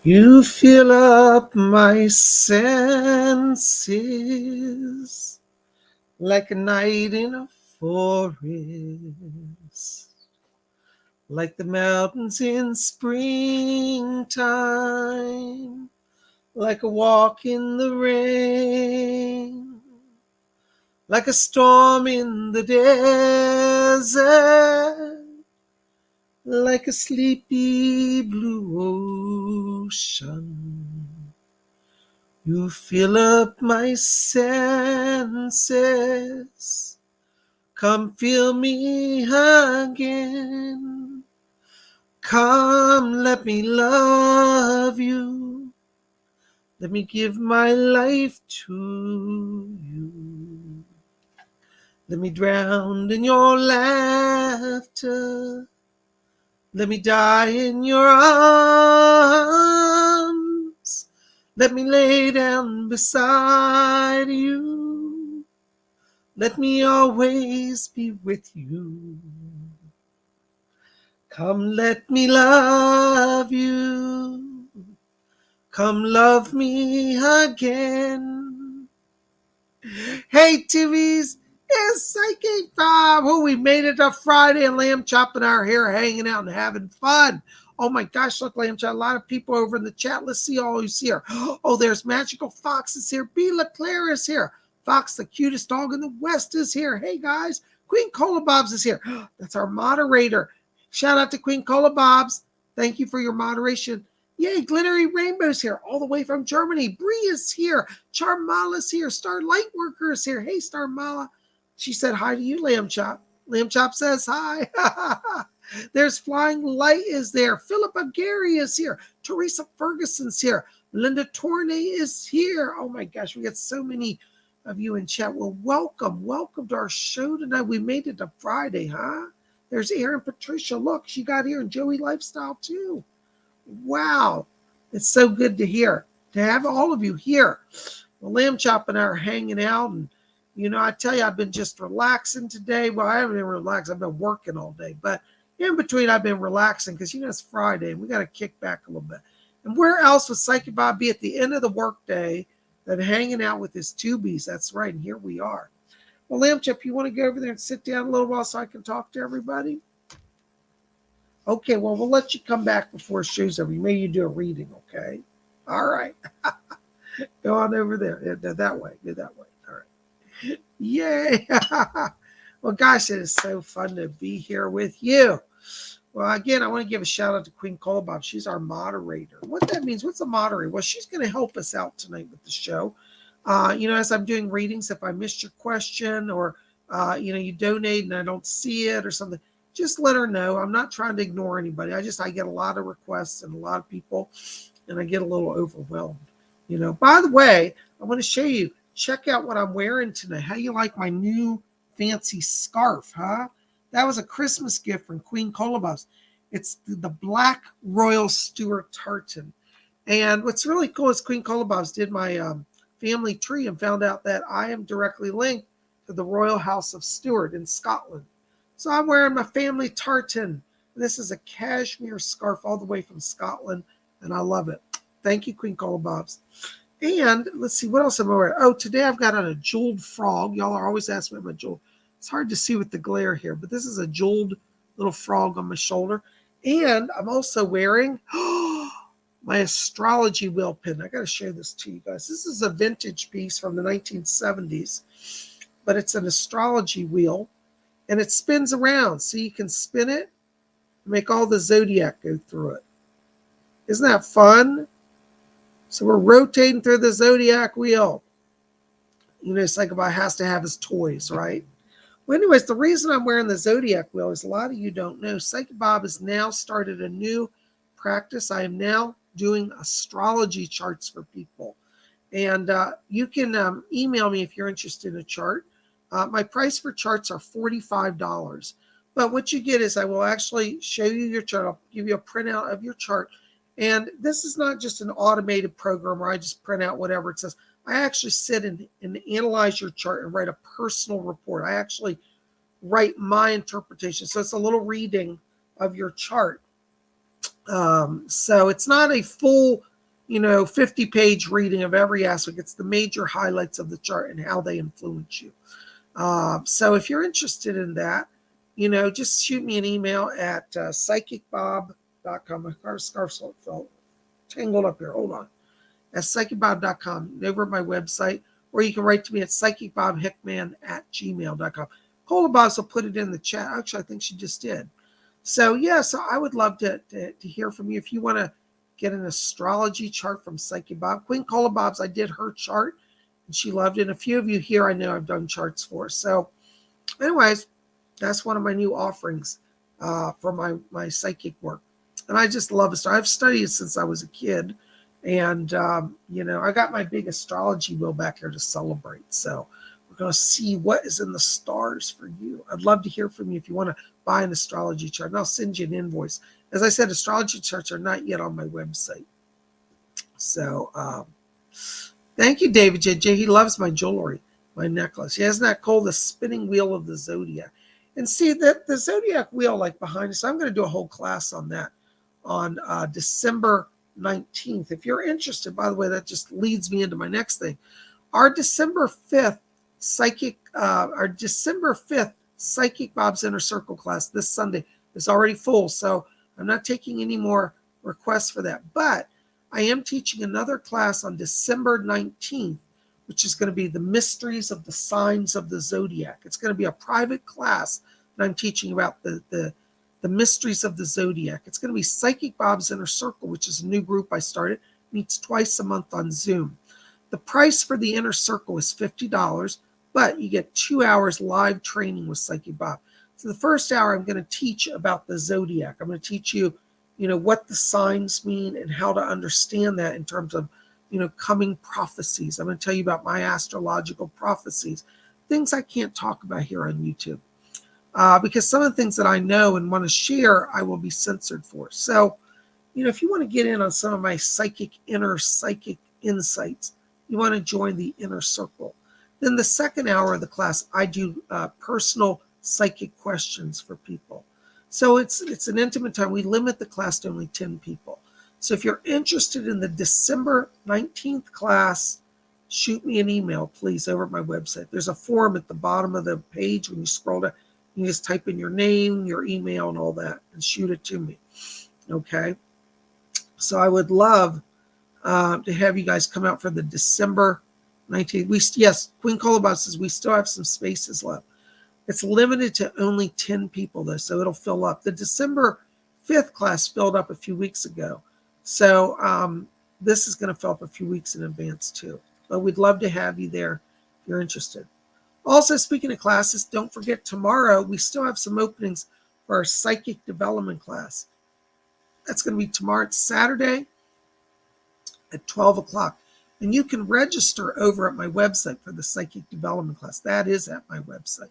You fill up my senses like a night in a forest, like the mountains in springtime, like a walk in the rain, like a storm in the desert, like a sleepy blue ocean. You fill up my senses. Come fill me again. Come, let me love you. Let me give my life to you. Let me drown in your laughter. Let me die in your arms. Let me lay down beside you. Let me always be with you. Come, let me love you. Come, love me again. Hey, TVs, it's Psychic Bob. Oh, we made it to Friday, and Lamb Chop and I are here hanging out and having fun. Oh my gosh, look, Lamb Chop, a lot of people over in the chat. Let's see all who's here. Oh, there's Magical Fox is here. B. LeClaire is here. Fox, the cutest dog in the West, is here. Hey, guys. Queen Cola Bobs is here. That's our moderator. Shout out to Queen Cola Bobs. Thank you for your moderation. Yay, Glittery Rainbow's here, all the way from Germany. Bree is here. Charmala's here. Star Lightworker is here. Hey, Starmala. She said hi to you, Lamb Chop. Lamb Chop says hi. There's Flying Light is there. Philippa Gary is here. Teresa Ferguson's here. Linda Tornay is here. Oh my gosh, we got so many of you in chat. Well, welcome. Welcome to our show tonight. We made it to Friday, huh? There's Erin Patricia. Look, she got here, and Joey Lifestyle too. Wow. It's so good to hear, to have all of you here. Well, Lamb Chop and I are hanging out, and I tell you, I've been just relaxing today. Well, I haven't been relaxed. I've been working all day, but in between, I've been relaxing because, it's Friday and we got to kick back a little bit. And where else would Psychic Bob be at the end of the workday than hanging out with his tubies? That's right. And here we are. Well, Lamb Chop, you want to go over there and sit down a little while so I can talk to everybody? Okay, well, we'll let you come back before show's over. Maybe you do a reading, okay? All right. Go on over there. That way. Go that way. All right. Yay. Well, gosh, it is so fun to be here with you. Well, again, I want to give a shout out to Queen Cola Bob. She's our moderator. What that means, what's a moderator? Well, she's going to help us out tonight with the show. As I'm doing readings, if I missed your question or, you donate and I don't see it or something, just let her know. I'm not trying to ignore anybody. I get a lot of requests and a lot of people, and I get a little overwhelmed. By the way, I want to show you, check out what I'm wearing tonight. How you like my new fancy scarf, huh? That was a Christmas gift from Queen Cola Bobs. It's the Black Royal Stuart tartan. And what's really cool is Queen Cola Bobs did my family tree and found out that I am directly linked to the Royal House of Stuart in Scotland. So I'm wearing my family tartan. This is a cashmere scarf all the way from Scotland, and I love it. Thank you, Queen Cola Bobs. And let's see, what else am I wearing? Oh, today I've got on a jeweled frog. Y'all are always asking me about jeweled. It's hard to see with the glare here, but this is a jeweled little frog on my shoulder. And I'm also wearing my astrology wheel pin. I got to show this to you guys. This is a vintage piece from the 1970s, but it's an astrology wheel, and it spins around. So you can spin it and make all the zodiac go through it. Isn't that fun? So we're rotating through the zodiac wheel. Psychic Bob has to have his toys, right? Well, anyways, the reason I'm wearing the zodiac wheel is a lot of you don't know. Psychic Bob has now started a new practice. I am now doing astrology charts for people. And you can email me if you're interested in a chart. My price for charts are $45. But what you get is I will actually show you your chart. I'll give you a printout of your chart. And this is not just an automated program where I just print out whatever it says. I actually sit and analyze your chart and write a personal report. I actually write my interpretation. So it's a little reading of your chart. So it's not a full 50-page reading of every aspect. It's the major highlights of the chart and how they influence you. So if you're interested in that, just shoot me an email at PsychicBob.com. My scarf's felt tangled up here. Hold on. At PsychicBob.com, over at my website, or you can write to me at PsychicBobHickman@gmail.com. Cola Bobs will put it in the chat. Actually, I think she just did. So I would love to hear from you. If you want to get an astrology chart from Psychic Bob. Queen Cola Bob's, I did her chart, and she loved it. And a few of you here I know I've done charts for. So anyways, that's one of my new offerings for my psychic work. And I just love it. I've studied since I was a kid. And, I got my big astrology wheel back here to celebrate. So we're going to see what is in the stars for you. I'd love to hear from you if you want to buy an astrology chart. And I'll send you an invoice. As I said, astrology charts are not yet on my website. So thank you, David JJ. He loves my jewelry, my necklace. He has that called the spinning wheel of the zodiac. And see that the zodiac wheel, like behind us, I'm going to do a whole class on that on December 19th. If you're interested, by the way, that just leads me into my next thing. Our December 5th Psychic Bob's Inner Circle class this Sunday is already full. So I'm not taking any more requests for that. But I am teaching another class on December 19th, which is going to be the mysteries of the signs of the zodiac. It's going to be a private class, and I'm teaching about the mysteries of the zodiac. It's going to be Psychic Bob's Inner Circle, which is a new group I started. Meets twice a month on Zoom. The price for the Inner Circle is $50, but you get 2 hours live training with Psychic Bob. So the first hour, I'm going to teach about the zodiac. I'm going to teach you, what the signs mean and how to understand that in terms of, coming prophecies. I'm going to tell you about my astrological prophecies, things I can't talk about here on YouTube. Because some of the things that I know and want to share, I will be censored for. So, if you want to get in on some of my inner psychic insights, you want to join the Inner Circle. Then the second hour of the class, I do personal psychic questions for people. So it's an intimate time. We limit the class to only 10 people. So if you're interested in the December 19th class, shoot me an email, please, over at my website. There's a form at the bottom of the page when you scroll down. You just type in your name, your email, and all that, and shoot it to me. Okay? So I would love to have you guys come out for the December 19th. Yes, Queen Colabot says we still have some spaces left. It's limited to only 10 people, though, so it'll fill up. The December 5th class filled up a few weeks ago. So this is going to fill up a few weeks in advance, too. But we'd love to have you there if you're interested. Also, speaking of classes, don't forget tomorrow, we still have some openings for our psychic development class. That's going to be tomorrow. It's Saturday at 12 o'clock. And you can register over at my website for the psychic development class. That is at my website.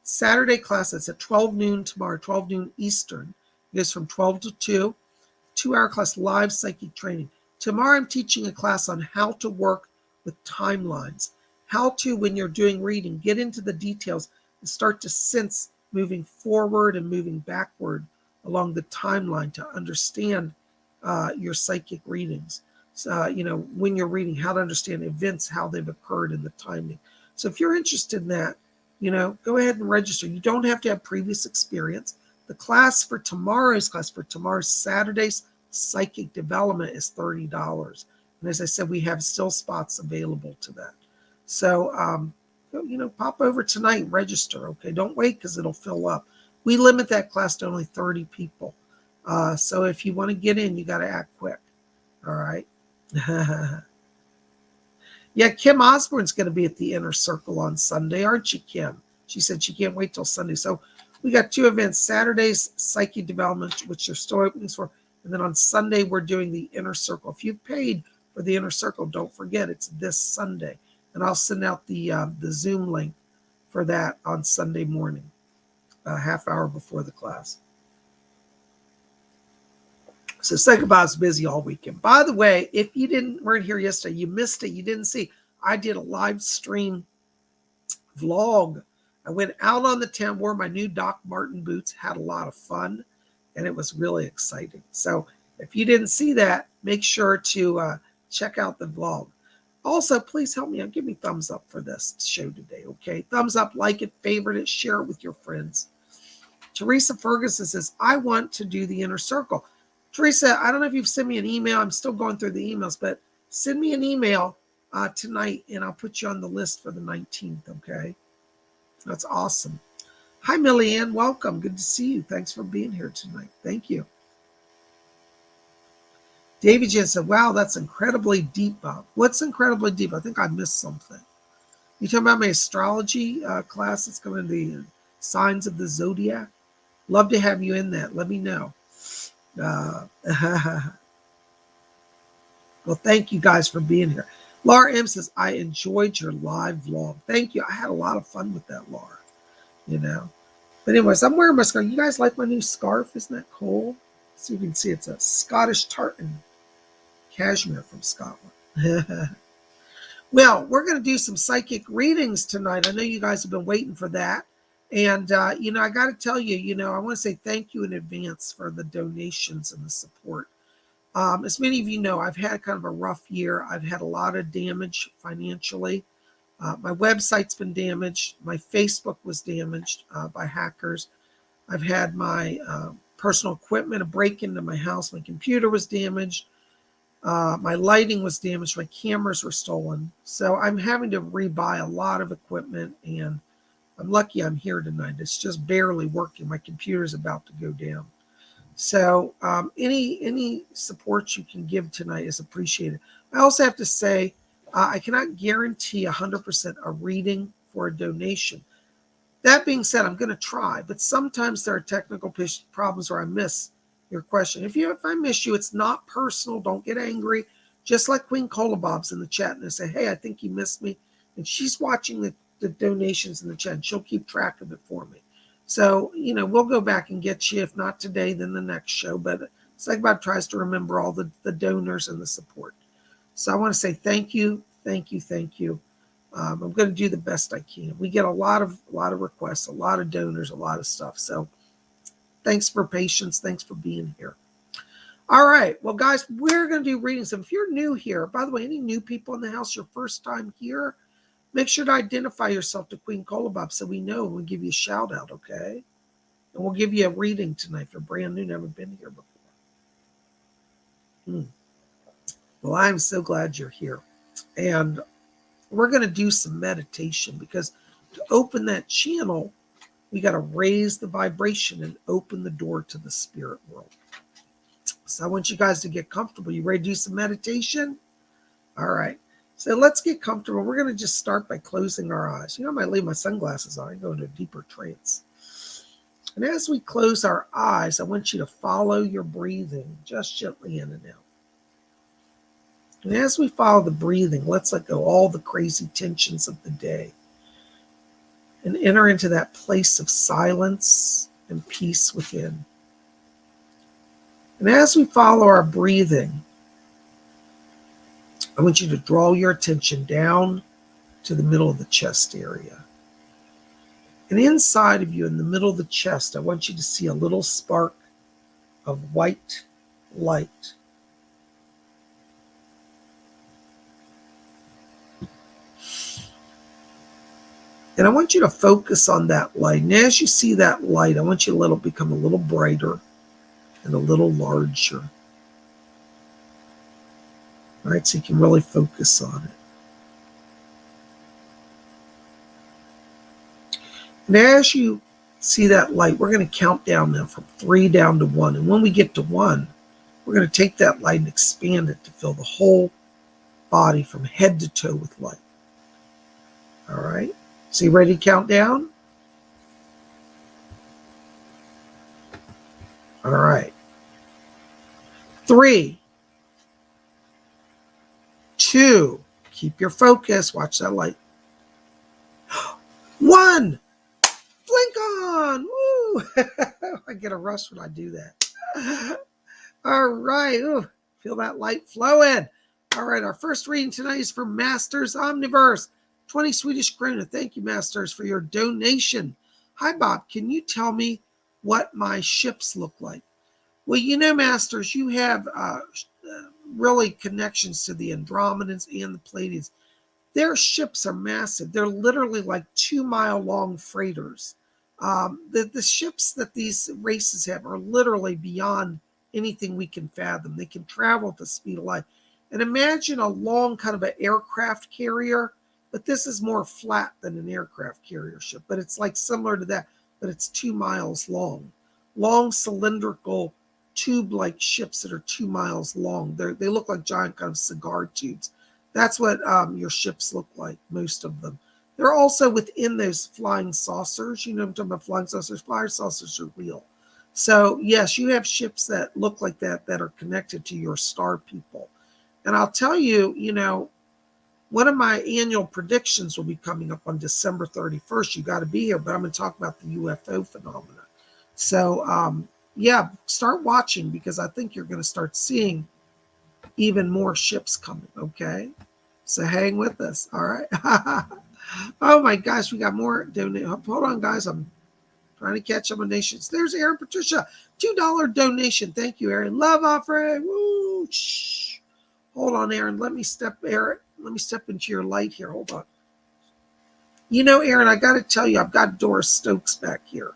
Saturday class, that's at 12 noon tomorrow, 12 noon Eastern. It goes from 12 to 2. 2-hour class, live psychic training. Tomorrow I'm teaching a class on how to work with timelines. How to, when you're doing reading, get into the details and start to sense moving forward and moving backward along the timeline to understand your psychic readings. So, when you're reading, how to understand events, how they've occurred in the timing. So if you're interested in that, go ahead and register. You don't have to have previous experience. The class for tomorrow's Saturday's psychic development is $30. And as I said, we have still spots available to that. So, pop over tonight and register, okay? Don't wait because it'll fill up. We limit that class to only 30 people. So if you want to get in, you got to act quick, all right? Yeah, Kim Osborne's going to be at the Inner Circle on Sunday, aren't you, Kim? She said she can't wait till Sunday. So we got 2 events, Saturday's psychic development, which are still openings for, and then on Sunday, we're doing the Inner Circle. If you've paid for the Inner Circle, don't forget, it's this Sunday. And I'll send out the Zoom link for that on Sunday morning, a half hour before the class. So Psychic Bob's busy all weekend. By the way, if you weren't here yesterday, you missed it, you didn't see, I did a live stream vlog. I went out on the town, wore my new Doc Marten boots, had a lot of fun, and it was really exciting. So if you didn't see that, make sure to check out the vlog. Also, please help me out. Give me thumbs up for this show today, okay? Thumbs up, like it, favorite it, share it with your friends. Teresa Ferguson says, I want to do the inner circle. Teresa, I don't know if you've sent me an email. I'm still going through the emails, but send me an email tonight, and I'll put you on the list for the 19th, okay? That's awesome. Hi, Millieanne. Welcome. Good to see you. Thanks for being here tonight. Thank you. David Jen said, wow, that's incredibly deep, Bob. What's incredibly deep? I think I missed something. You talking about my astrology class that's coming, the signs of the zodiac? Love to have you in that. Let me know. Well, thank you guys for being here. Laura M says, I enjoyed your live vlog. Thank you. I had a lot of fun with that, Laura. You know. But anyways, I'm wearing my scarf. You guys like my new scarf? Isn't that cool? So you can see it's a Scottish tartan cashmere from Scotland. Well, we're going to do some psychic readings tonight. I know you guys have been waiting for that. And, you know, I got to tell you, you know, I want to say thank you in advance for the donations and the support. As many of you know, I've had kind of a rough year. I've had a lot of damage financially. My website's been damaged. My Facebook was damaged by hackers. I've had my personal equipment, a break into my house. My computer was damaged. My lighting was damaged. My cameras were stolen. So I'm having to rebuy a lot of equipment, and I'm lucky I'm here tonight. It's just barely working. My computer's about to go down. So any support you can give tonight is appreciated. I also have to say, I cannot guarantee 100% a reading for a donation. That being said, I'm going to try, but sometimes there are technical problems where I miss your question. If I miss you, it's not personal. Don't get angry. Just like Queen Cola Bob's in the chat, and I say, hey, I think you missed me. And she's watching the donations in the chat, and she'll keep track of it for me. So, you know, we'll go back and get you. If not today, then the next show. But PsychicBob tries to remember all the donors and the support. So I want to say thank you, thank you, thank you. I'm going to do the best I can. We get a lot of requests, a lot of donors, a lot of stuff. So thanks for patience. Thanks for being here. All right. Well, guys, we're going to do readings. If you're new here, by the way, any new people in the house, your first time here, make sure to identify yourself to Queen Cola Bob so we know and we'll give you a shout out, okay? And we'll give you a reading tonight if you're brand new, never been here before. Well, I'm so glad you're here. And we're going to do some meditation, because to open that channel, we got to raise the vibration and open the door to the spirit world. So I want you guys to get comfortable. You ready to do some meditation? All right. So let's get comfortable. We're going to just start by closing our eyes. You know, I might leave my sunglasses on and go into a deeper trance. And as we close our eyes, I want you to follow your breathing just gently in and out. And as we follow the breathing, let's let go all the crazy tensions of the day and enter into that place of silence and peace within. And as we follow our breathing, I want you to draw your attention down to the middle of the chest area. And inside of you, in the middle of the chest, I want you to see a little spark of white light. And I want you to focus on that light. And as you see that light, I want you to let it become a little brighter and a little larger. All right, so you can really focus on it. And as you see that light, we're going to count down now from 3 down to 1. And when we get to 1, we're going to take that light and expand it to fill the whole body from head to toe with light. All right. So you ready to count down? All right. 3, 2, keep your focus. Watch that light. 1, blink on. Woo! I get a rush when I do that. All right. Ooh, feel that light flowing. All right. Our first reading tonight is from Masters Omniverse. 20 Swedish krona. Thank you, Masters, for your donation. Hi, Bob. Can you tell me what my ships look like? Well, you know, Masters, you have really connections to the Andromedans and the Pleiadians. Their ships are massive. They're literally like 2-mile long freighters. The ships that these races have are literally beyond anything we can fathom. They can travel at the speed of light. And imagine a long kind of an aircraft carrier, but this is more flat than an aircraft carrier ship. But it's like similar to that, but it's 2 miles long. Long cylindrical tube-like ships that are 2 miles long. They look like giant kind of cigar tubes. That's what your ships look like, most of them. They're also within those flying saucers. You know, I'm talking about flying saucers. Flying saucers are real. So, yes, you have ships that look like that are connected to your star people. And I'll tell you, you know, one of my annual predictions will be coming up on December 31st. You got to be here, but I'm going to talk about the UFO phenomena. So, yeah, start watching because I think you're going to start seeing even more ships coming, okay? So hang with us, all right? Oh my gosh, we got more donations. Hold on, guys. I'm trying to catch up on donations. There's Aaron Patricia, $2 donation. Thank you, Aaron. Love offering. Woo! Shh. Hold on, Aaron. Let me step into your light here. Hold on. You know, Aaron, I got to tell you, I've got Doris Stokes back here.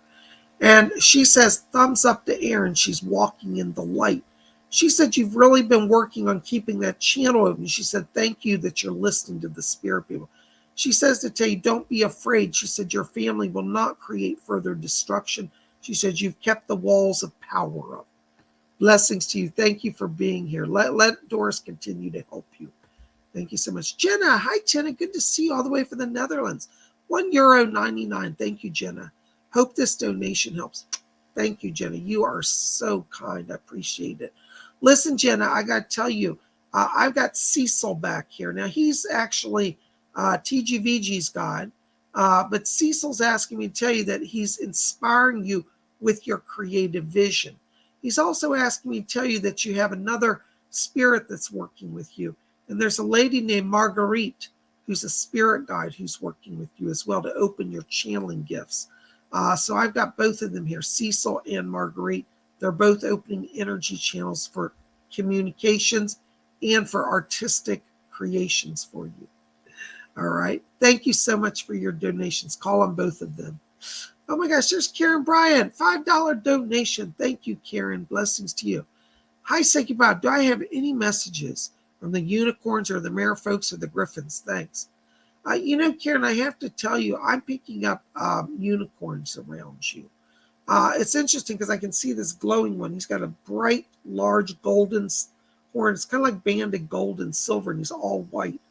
And she says, thumbs up to Aaron. She's walking in the light. She said, you've really been working on keeping that channel open. She said, thank you that you're listening to the spirit people. She says to tell you, don't be afraid. She said, your family will not create further destruction. She said, you've kept the walls of power up. Blessings to you. Thank you for being here. Let Doris continue to help you. Thank you so much. Jenna. Hi, Jenna. Good to see you all the way from the Netherlands. €1.99. Thank you, Jenna. Hope this donation helps. Thank you, Jenna. You are so kind. I appreciate it. Listen, Jenna, I got to tell you, I've got Cecil back here. Now, he's actually TGVG's guide, but Cecil's asking me to tell you that he's inspiring you with your creative vision. He's also asking me to tell you that you have another spirit that's working with you. And there's a lady named Marguerite who's a spirit guide who's working with you as well to open your channeling gifts. So I've got both of them here, Cecil and Marguerite. They're both opening energy channels for communications and for artistic creations for you. All right. Thank you so much for your donations. Call on both of them. Oh my gosh, there's Karen Bryant, $5 donation. Thank you, Karen. Blessings to you. Hi, PsychicBob. Do I have any messages from the unicorns or the merfolks or the griffins? Thanks. You know, Karen, I have to tell you, I'm picking up unicorns around you. It's interesting because I can see this glowing one. He's got a bright, large golden horn. It's kind of like banded gold and silver, and he's all white.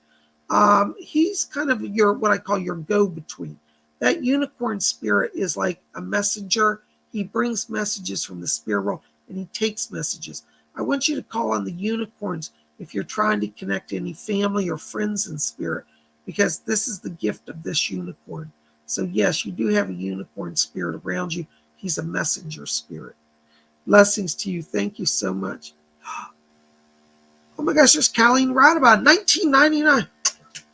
He's kind of what I call your go-between. That unicorn spirit is like a messenger. He brings messages from the spirit world, and he takes messages. I want you to call on the unicorns if you're trying to connect to any family or friends in spirit, because this is the gift of this unicorn. So yes, you do have a unicorn spirit around you. He's a messenger spirit. Blessings to you. Thank you so much. Oh my gosh, there's Colleen right about $19.99.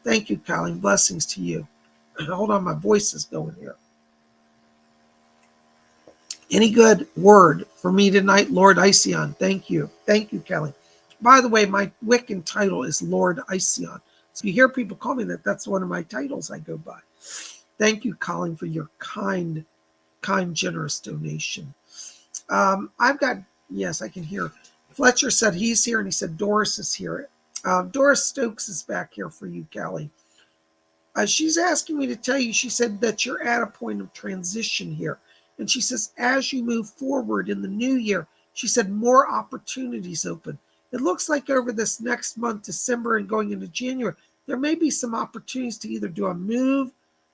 Thank you, Colleen. Blessings to you. Hold on, my voice is going here. Any good word for me tonight, Lord Iceon? Thank you. Thank you, Kelly. By the way, my Wiccan title is Lord Iceon. So you hear people call me that. That's one of my titles I go by. Thank you, Colleen, for your kind, generous donation. I've got, yes, I can hear. Fletcher said he's here, and he said Doris is here. Doris Stokes is back here for you, Kelly. She's asking me to tell you, she said that you're at a point of transition here. And she says, as you move forward in the new year, she said more opportunities open. It looks like over this next month, December, and going into January, there may be some opportunities to either do a move,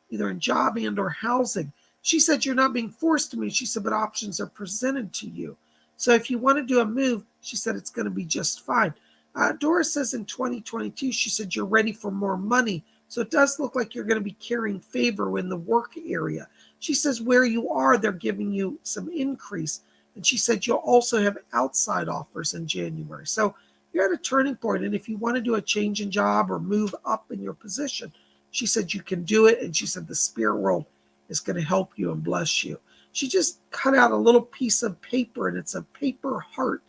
either in job and or housing. She said, you're not being forced to move. She said, but options are presented to you. So if you want to do a move, she said, it's going to be just fine. Doris says in 2022, she said, you're ready for more money. So it does look like you're going to be carrying favor in the work area. She says where you are, they're giving you some increase. And she said you'll also have outside offers in January. So you're at a turning point. And if you want to do a change in job or move up in your position, she said you can do it. And she said the spirit world is going to help you and bless you. She just cut out a little piece of paper, and it's a paper heart.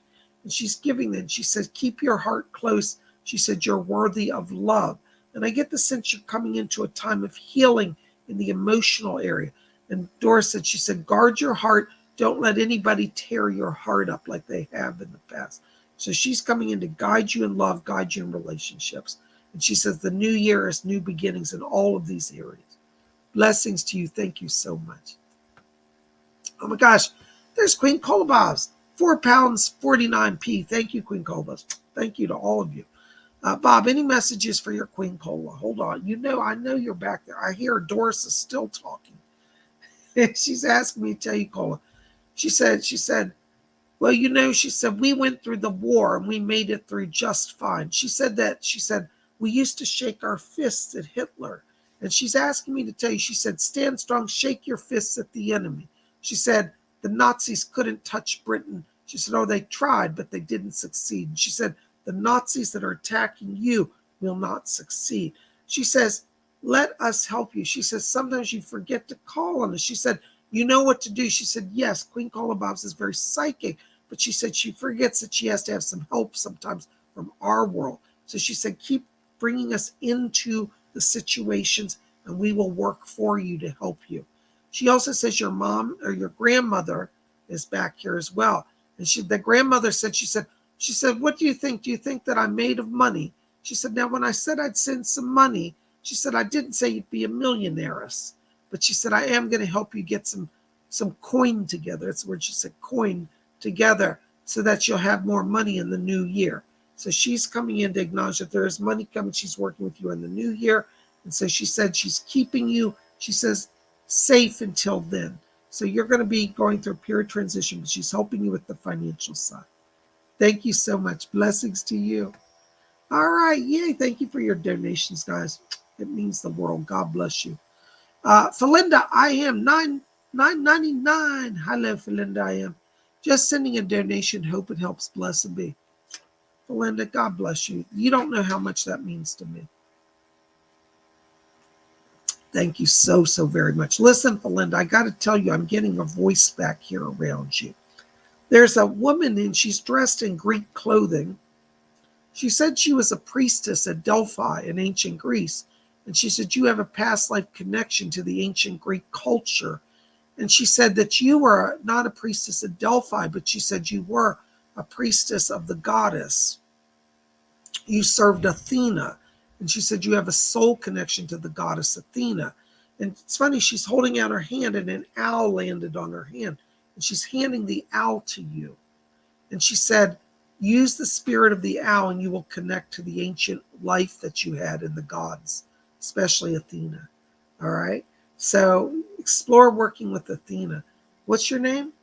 And she's giving them. She says, keep your heart close. She said, you're worthy of love. And I get the sense you're coming into a time of healing in the emotional area. And Doris said, she said, guard your heart. Don't let anybody tear your heart up like they have in the past. So she's coming in to guide you in love, guide you in relationships. And she says the new year is new beginnings in all of these areas. Blessings to you. Thank you so much. Oh my gosh, there's Queen Colbob's. £4 49p. Thank you, Queen Colbob's. Thank you to all of you. Bob, any messages for your Queen Cola? Hold on. I know you're back there. I hear Doris is still talking. She's asking me to tell you, Cola. She said, well, she said, we went through the war and we made it through just fine. She said, we used to shake our fists at Hitler. And she's asking me to tell you, she said, stand strong, shake your fists at the enemy. She said, the Nazis couldn't touch Britain. She said, oh, they tried, but they didn't succeed. And she said, the Nazis that are attacking you will not succeed. She says, let us help you. She says, sometimes you forget to call on us. She said, you know what to do. She said, yes, Queen Cola Bobs is very psychic, but she said she forgets that she has to have some help sometimes from our world. So she said, keep bringing us into the situations and we will work for you to help you. She also says your mom or your grandmother is back here as well. And the grandmother said, she said, what do you think? Do you think that I'm made of money? She said, now when I said I'd send some money, she said, I didn't say you'd be a millionairess, but she said, I am going to help you get some coin together. That's the word she said, coin together, so that you'll have more money in the new year. So she's coming in to acknowledge that there is money coming. She's working with you in the new year. And so she said she's keeping you, she says, safe until then. So you're going to be going through a period of transition, but she's helping you with the financial side. Thank you so much. Blessings to you. All right. Yay. Thank you for your donations, guys. It means the world. God bless you. Felinda, I am $9.99. Hello, Felinda, I am. Just sending a donation. Hope it helps. Blessed be. Felinda, God bless you. You don't know how much that means to me. Thank you so very much. Listen, Felinda, I got to tell you, I'm getting a voice back here around you. There's a woman and she's dressed in Greek clothing. She said she was a priestess at Delphi in ancient Greece. And she said, you have a past life connection to the ancient Greek culture. And she said that you were not a priestess at Delphi, but she said you were a priestess of the goddess. You served Athena. And she said you have a soul connection to the goddess Athena. And it's funny, she's holding out her hand and an owl landed on her hand. And she's handing the owl to you. And she said, use the spirit of the owl and you will connect to the ancient life that you had in the gods, especially Athena. All right? So explore working with Athena. What's your name?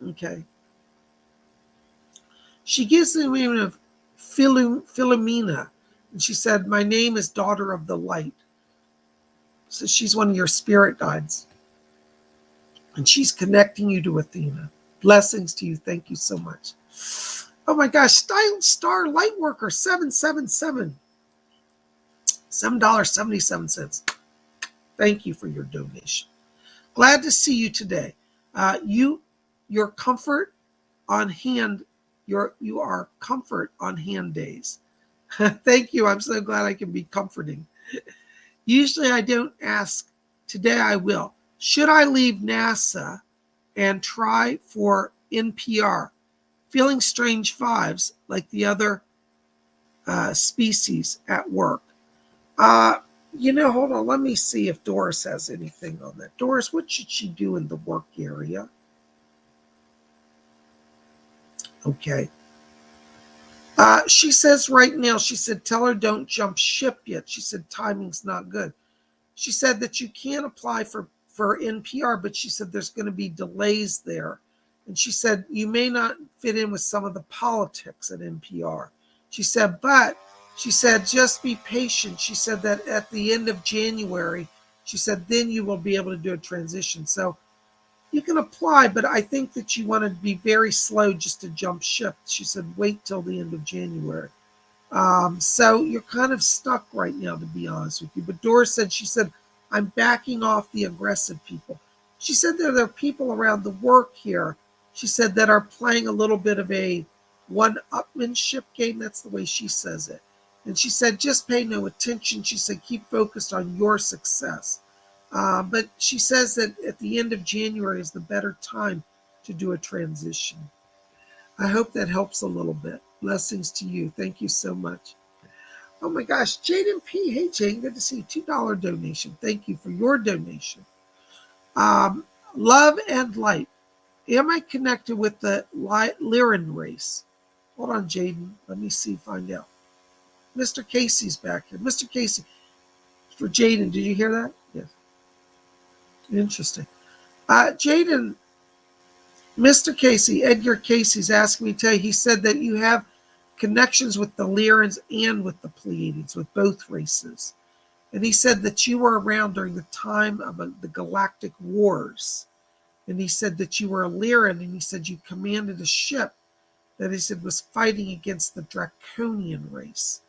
Okay. She gives the name of Philomena. And she said, my name is Daughter of the Light. So she's one of your spirit guides. And she's connecting you to Athena. Blessings to you. Thank you so much. Oh my gosh. Star Lightworker 777. $7.77. Thank you for your donation. Glad to see you today. Your comfort on hand, you are comfort on hand days. Thank you. I'm so glad I can be comforting. Usually I don't ask. Today I will. Should I leave NASA and try for NPR? Feeling strange vibes like the other species at work. Hold on. Let me see if Doris has anything on that. Doris, what should she do in the work area? Okay. She says right now, she said, tell her don't jump ship yet. She said, timing's not good. She said that you can apply for NPR, but she said there's going to be delays there. And she said, you may not fit in with some of the politics at NPR. She said, just be patient. She said that at the end of January, she said, then you will be able to do a transition. So you can apply, but I think that you want to be very slow just to jump ship. She said, wait till the end of January. So you're kind of stuck right now, to be honest with you. But Doris said, she said, I'm backing off the aggressive people. She said there are people around the work here, she said, that are playing a little bit of a one-upmanship game. That's the way she says it. And she said, just pay no attention. She said, keep focused on your success. But she says that at the end of January is the better time to do a transition. I hope that helps a little bit. Blessings to you. Thank you so much. Oh my gosh, Jaden P. Hey, Jaden, good to see you. $2 donation. Thank you for your donation. Love and light. Am I connected with the Lyran race? Hold on, Jaden. Let me see, find out. Mr. Casey's back here. Mr. Casey, for Jaden, did you hear that? Yes. Interesting. Jaden, Mr. Casey, Edgar Casey's asking me to tell you, he said that you have connections with the Lyrans and with the Pleiadians, with both races. And he said that you were around during the time of the galactic wars. And he said that you were a Lyran, and he said you commanded a ship that he said was fighting against the Draconian race.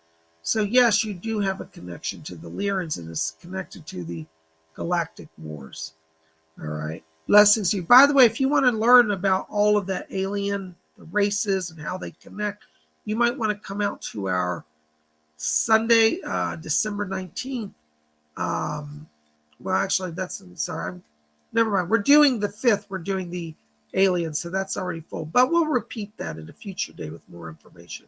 So yes, you do have a connection to the Lyrans, and it's connected to the galactic wars. All right. Blessings to you. By the way, if you want to learn about all of that alien, the races, and how they connect, you might want to come out to our Sunday, December 19th. Well, actually, never mind. We're doing the 5th. We're doing the aliens, so that's already full. But we'll repeat that in a future day with more information.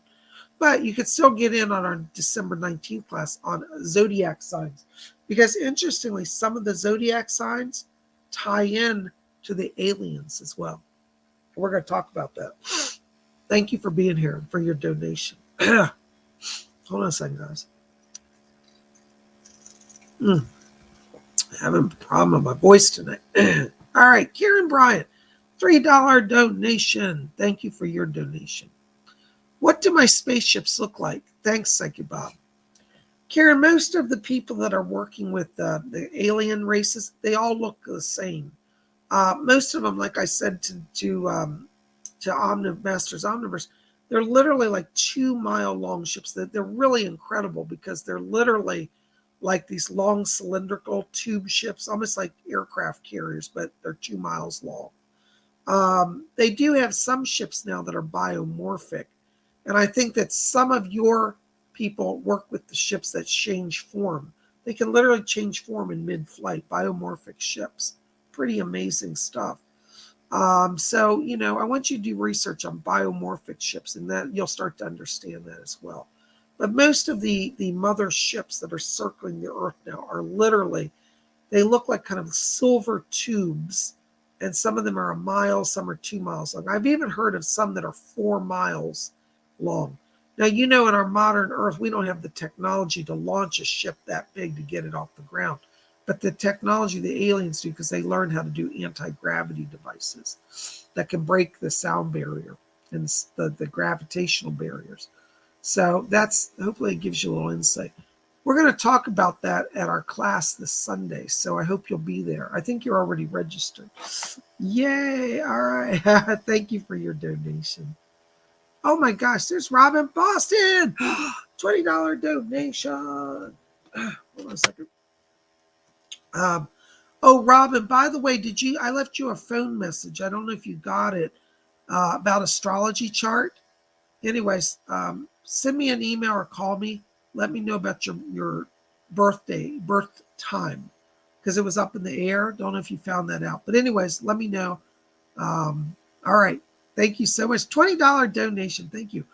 But you could still get in on our December 19th class on zodiac signs. Because interestingly, some of the zodiac signs tie in to the aliens as well. We're going to talk about that. Thank you for being here and for your donation. Hold on a second, guys. Having a problem with my voice tonight. All right, Karen Bryant, $3 donation. Thank you for your donation. What do my spaceships look like? Thanks, PsychicBob. Karen, most of the people that are working with the alien races, they all look the same. Most of them, like I said to Masters Omniverse, they're literally like 2-mile long ships. They're really incredible because they're literally like these long cylindrical tube ships, almost like aircraft carriers, but they're 2 miles long. They do have some ships now that are biomorphic. And I think that some of your people work with the ships that change form. They can literally change form in mid-flight, biomorphic ships. Pretty amazing stuff. So, I want you to do research on biomorphic ships, and that you'll start to understand that as well. But most of the mother ships that are circling the Earth now are literally, they look like kind of silver tubes, and some of them are 1 mile, some are 2 miles long. I've even heard of some that are 4 miles long. Now, in our modern Earth, we don't have the technology to launch a ship that big to get it off the ground. But the technology the aliens do, because they learn how to do anti-gravity devices that can break the sound barrier and the gravitational barriers. So hopefully it gives you a little insight. We're going to talk about that at our class this Sunday, so I hope you'll be there. I think you're already registered. Yay! All right. Thank you for your donation. Oh my gosh, there's Robin Boston. $20 donation. Hold on a second. Robin, by the way, I left you a phone message. I don't know if you got it, about astrology chart. Anyways, send me an email or call me. Let me know about your birth time, because it was up in the air. Don't know if you found that out. But anyways, let me know. All right. Thank you so much. $20 donation. Thank you.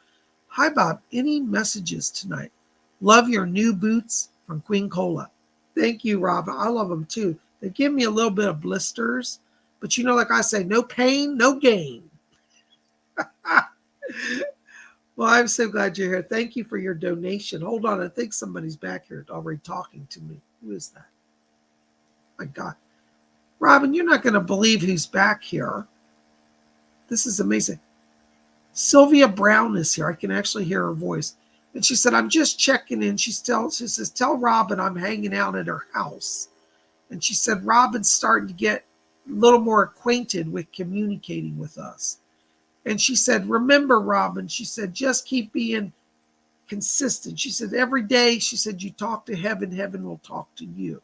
Hi, Bob. Any messages tonight? Love your new boots from Queen Cola. Thank you, Robin. I love them too. They give me a little bit of blisters, but like I say, no pain, no gain. Well, I'm so glad you're here. Thank you for your donation. Hold on. I think somebody's back here already talking to me. Who is that? My God. Robin, you're not going to believe who's back here. This is amazing. Sylvia Brown is here. I can actually hear her voice. And she said, I'm just checking in. She says, tell Robin I'm hanging out at her house. And she said, Robin's starting to get a little more acquainted with communicating with us. And she said, remember, Robin, she said, just keep being consistent. She said, every day, she said, you talk to heaven, heaven will talk to you.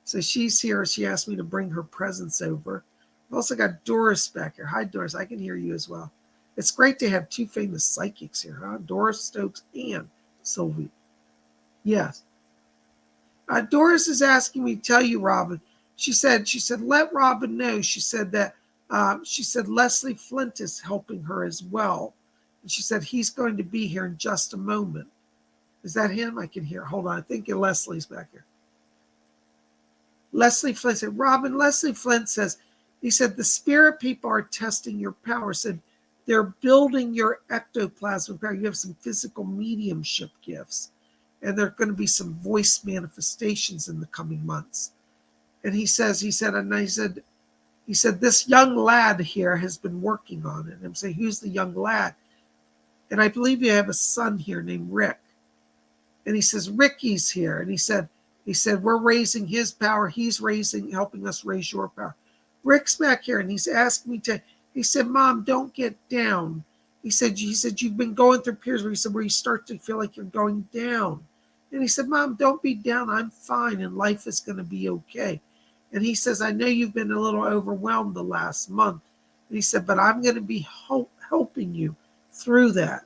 So she's here. She asked me to bring her presents over. I've also got Doris back here. Hi, Doris. I can hear you as well. It's great to have two famous psychics here, huh? Doris Stokes and Sylvie. Yes. Doris is asking me to tell you, Robin. She said, let Robin know. She said that, she said Leslie Flint is helping her as well. And she said he's going to be here in just a moment. Is that him? I can hear. Hold on. I think Leslie's back here. Leslie Flint said, Robin, Leslie Flint says, he said, the spirit people are testing your power. Said, they're building your ectoplasm power. You have some physical mediumship gifts. And there are going to be some voice manifestations in the coming months. And he said, this young lad here has been working on it. And I'm saying, who's the young lad? And I believe you have a son here named Rick. And he says, Ricky's here. And he said, we're raising his power. He's helping us raise your power. Rick's back here, and he's asked me he said, Mom, don't get down. He said, you've been going through periods where you start to feel like you're going down. And he said, Mom, don't be down. I'm fine, and life is going to be okay. And he says, I know you've been a little overwhelmed the last month. And he said, but I'm going to be helping you through that.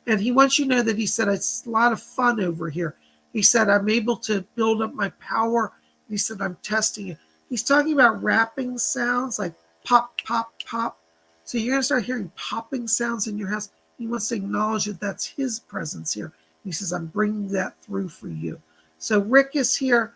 And he wants you to know that he said, it's a lot of fun over here. He said, I'm able to build up my power. He said, I'm testing it. He's talking about rapping sounds like pop, pop, pop. So you're going to start hearing popping sounds in your house. He wants to acknowledge that that's his presence here. He says, I'm bringing that through for you. So Rick is here.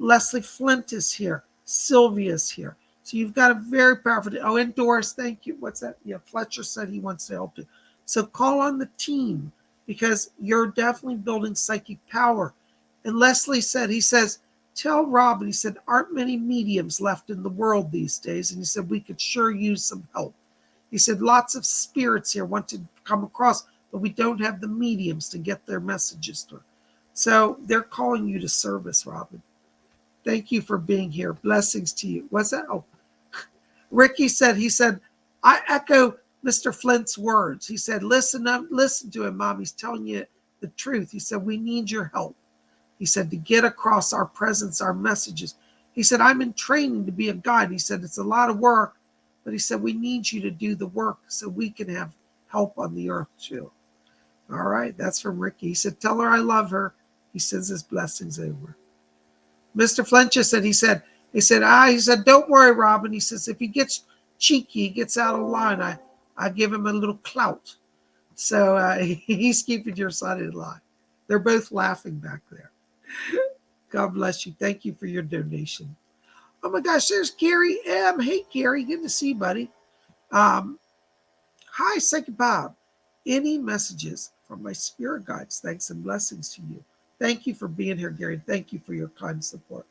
Leslie Flint is here. Sylvia's here. So you've got a very powerful, and Doris, thank you. What's that? Yeah, Fletcher said he wants to help you. So call on the team because you're definitely building psychic power. And Leslie said, he says, tell Robin, he said, aren't many mediums left in the world these days. And he said, we could sure use some help. He said, lots of spirits here want to come across, but we don't have the mediums to get their messages through. So they're calling you to service, Robin. Thank you for being here. Blessings to you. What's that? Oh, Ricky said, I echo Mr. Flint's words. He said, listen to him, Mom. He's telling you the truth. He said, we need your help. He said, to get across our presence, our messages. He said, I'm in training to be a guide. He said, it's a lot of work, but he said, we need you to do the work so we can have help on the earth too. All right, that's from Ricky. He said, tell her I love her. He sends his blessings over. Mr. Flint just said, he said, don't worry, Robin. He says, if he gets cheeky, he gets out of line, I give him a little clout. So he's keeping your son in line. They're both laughing back there. God bless you. Thank you for your donation. Oh my gosh, there's Gary M. Hey, Gary, good to see you, buddy. Hi, Psychic Bob. Any messages from my spirit guides? Thanks and blessings to you. Thank you for being here, Gary. Thank you for your kind support.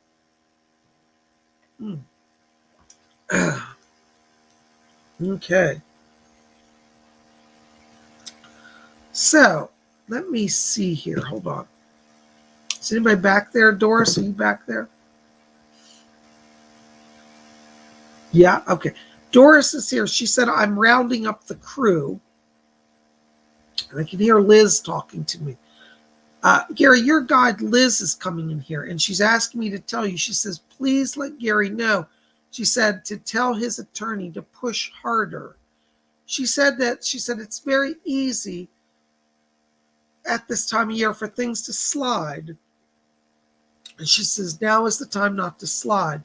Okay. So, let me see here. Hold on. Is anybody back there? Doris, are you back there? Yeah, okay. Doris is here. She said, I'm rounding up the crew. And I can hear Liz talking to me. Gary, your guide Liz is coming in here, and she's asking me to tell you. She says, please let Gary know. She said to tell his attorney to push harder. She said it's very easy at this time of year for things to slide. And she says, now is the time not to slide.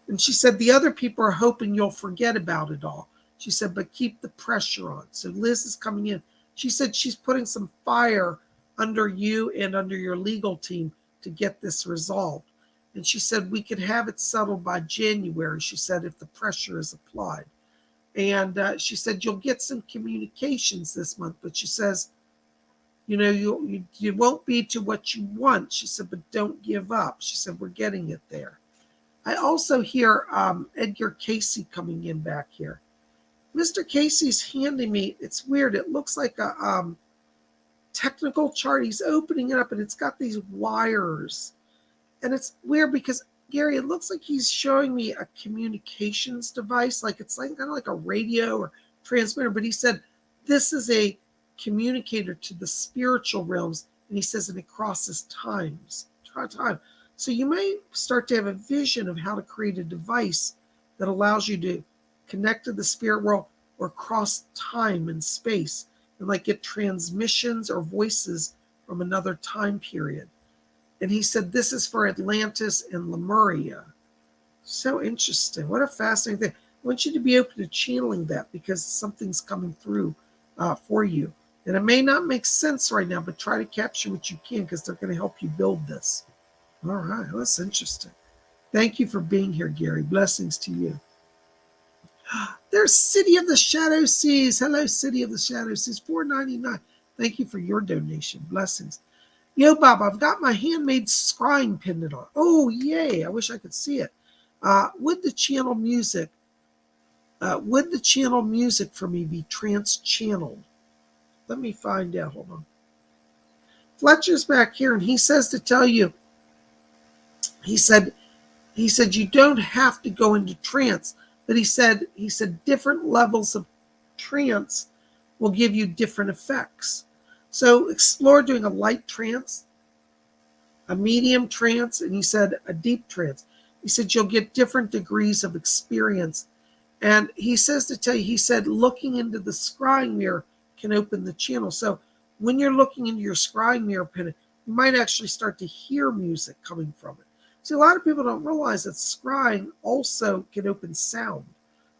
And she said, the other people are hoping you'll forget about it all. She said, but keep the pressure on. So Liz is coming in. She said she's putting some fire under you and under your legal team to get this resolved. And she said, we could have it settled by January. She said, if the pressure is applied. And she said, you'll get some communications this month. But she says, you won't be to what you want. She said, but don't give up. She said, we're getting it there. I also hear Edgar Casey coming in back here. Mr. Casey's handing me, it's weird. It looks like a technical chart. He's opening it up and it's got these wires. And it's weird because, Gary, it looks like he's showing me a communications device. Like it's like kind of like a radio or transmitter. But he said, this is a communicator to the spiritual realms. And he says, and it crosses time. So you may start to have a vision of how to create a device that allows you to connect to the spirit world or cross time and space and like get transmissions or voices from another time period. And he said this is for Atlantis and Lemuria. So interesting. What a fascinating thing. I want you to be open to channeling that because something's coming through for you. And it may not make sense right now, but try to capture what you can because they're going to help you build this. All right. Well, that's interesting. Thank you for being here, Gary. Blessings to you. There's City of the Shadow Seas. Hello, City of the Shadow Seas. $4.99. Thank you for your donation. Blessings. Yo, Bob, I've got my handmade scrying pendant on. Oh, yay. I wish I could see it. Would the channel music for me be trans-channeled? Let me find out. Hold on. Fletcher's back here, and he says to tell you, he said you don't have to go into trance, but he said different levels of trance will give you different effects. So explore doing a light trance, a medium trance, and he said a deep trance. He said you'll get different degrees of experience. And he says to tell you, he said looking into the scrying mirror can open the channel. So when you're looking into your scrying mirror pendant, you might actually start to hear music coming from it. See, a lot of people don't realize that scrying also can open sound.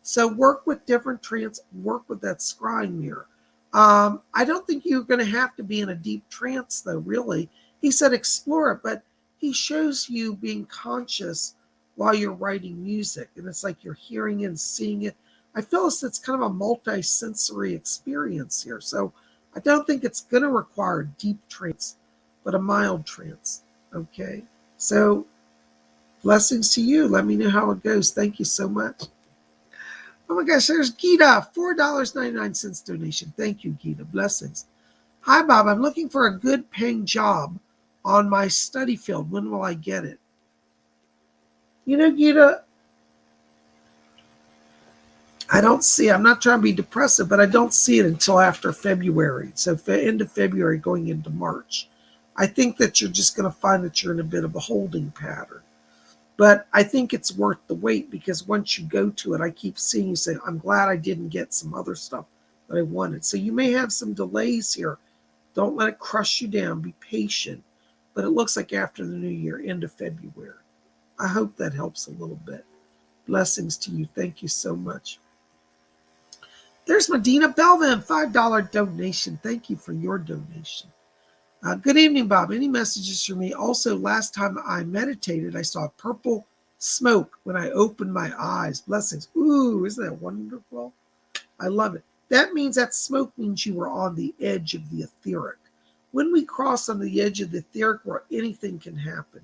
So work with different trance, work with that scrying mirror. I don't think you're going to have to be in a deep trance, though, really. He said explore it, but he shows you being conscious while you're writing music. And it's like you're hearing it and seeing it. I feel it's kind of a multi-sensory experience here. So I don't think it's going to require a deep trance, but a mild trance. Okay? So blessings to you. Let me know how it goes. Thank you so much. Oh my gosh, there's Gita, $4.99 donation. Thank you, Gita. Blessings. Hi, Bob. I'm looking for a good paying job on my study field. When will I get it? You know, Gita, I don't see, I'm not trying to be depressive, but I don't see it until after February. So end of February going into March. I think that you're just going to find that you're in a bit of a holding pattern. But I think it's worth the wait because once you go to it, I keep seeing you say, I'm glad I didn't get some other stuff that I wanted. So you may have some delays here. Don't let it crush you down. Be patient. But it looks like after the new year, end of February. I hope that helps a little bit. Blessings to you. Thank you so much. There's Medina Belvin, $5 donation. Thank you for your donation. Good evening, Bob. Any messages for me? Also, last time I meditated, I saw purple smoke when I opened my eyes. Blessings. Ooh, isn't that wonderful? I love it. That means that smoke means you were on the edge of the etheric. When we cross on the edge of the etheric where anything can happen.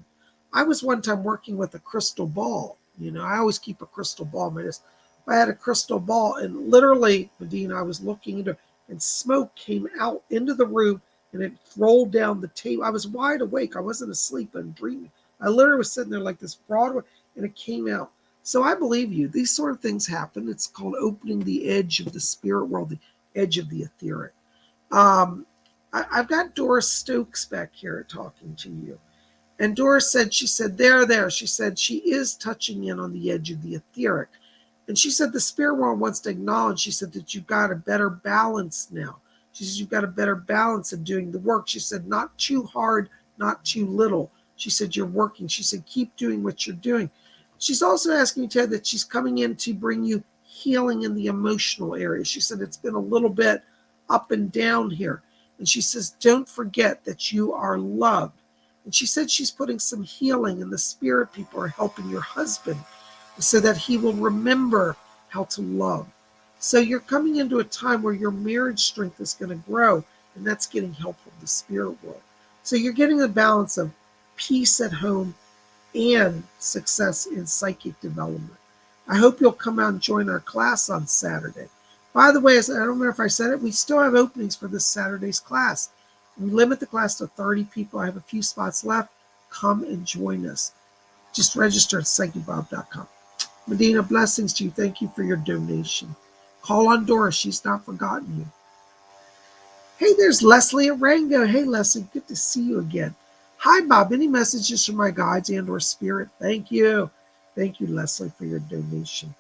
I was one time working with a crystal ball. You know, I always keep a crystal ball in my desk. I had a crystal ball and literally, Medina, I was looking into it and smoke came out into the room and it rolled down the table. I was wide awake. I wasn't asleep and dreaming. I literally was sitting there like this Broadway and it came out. So I believe you. These sort of things happen. It's called opening the edge of the spirit world, the edge of the etheric. I've got Doris Stokes back here talking to you. And Doris said, she said, there. She said she is touching in on the edge of the etheric. And she said the spirit world wants to acknowledge, she said that you've got a better balance now. She says you've got a better balance in doing the work. She said not too hard, not too little. She said you're working. She said keep doing what you're doing. She's also asking you, Ted, that she's coming in to bring you healing in the emotional area. She said it's been a little bit up and down here. And she says don't forget that you are loved. And she said she's putting some healing and the spirit people are helping your husband so that he will remember how to love. So you're coming into a time where your marriage strength is going to grow, and that's getting help from the spirit world. So you're getting a balance of peace at home and success in psychic development. I hope you'll come out and join our class on Saturday. By the way, I don't remember if I said it, we still have openings for this Saturday's class. We limit the class to 30 people. I have a few spots left. Come and join us. Just register at PsychicBob.com. Medina, blessings to you. Thank you for your donation. Call on Doris. She's not forgotten you. Hey, there's Leslie at Rango. Hey, Leslie. Good to see you again. Hi, Bob. Any messages from my guides and or spirit? Thank you. Thank you, Leslie, for your donation.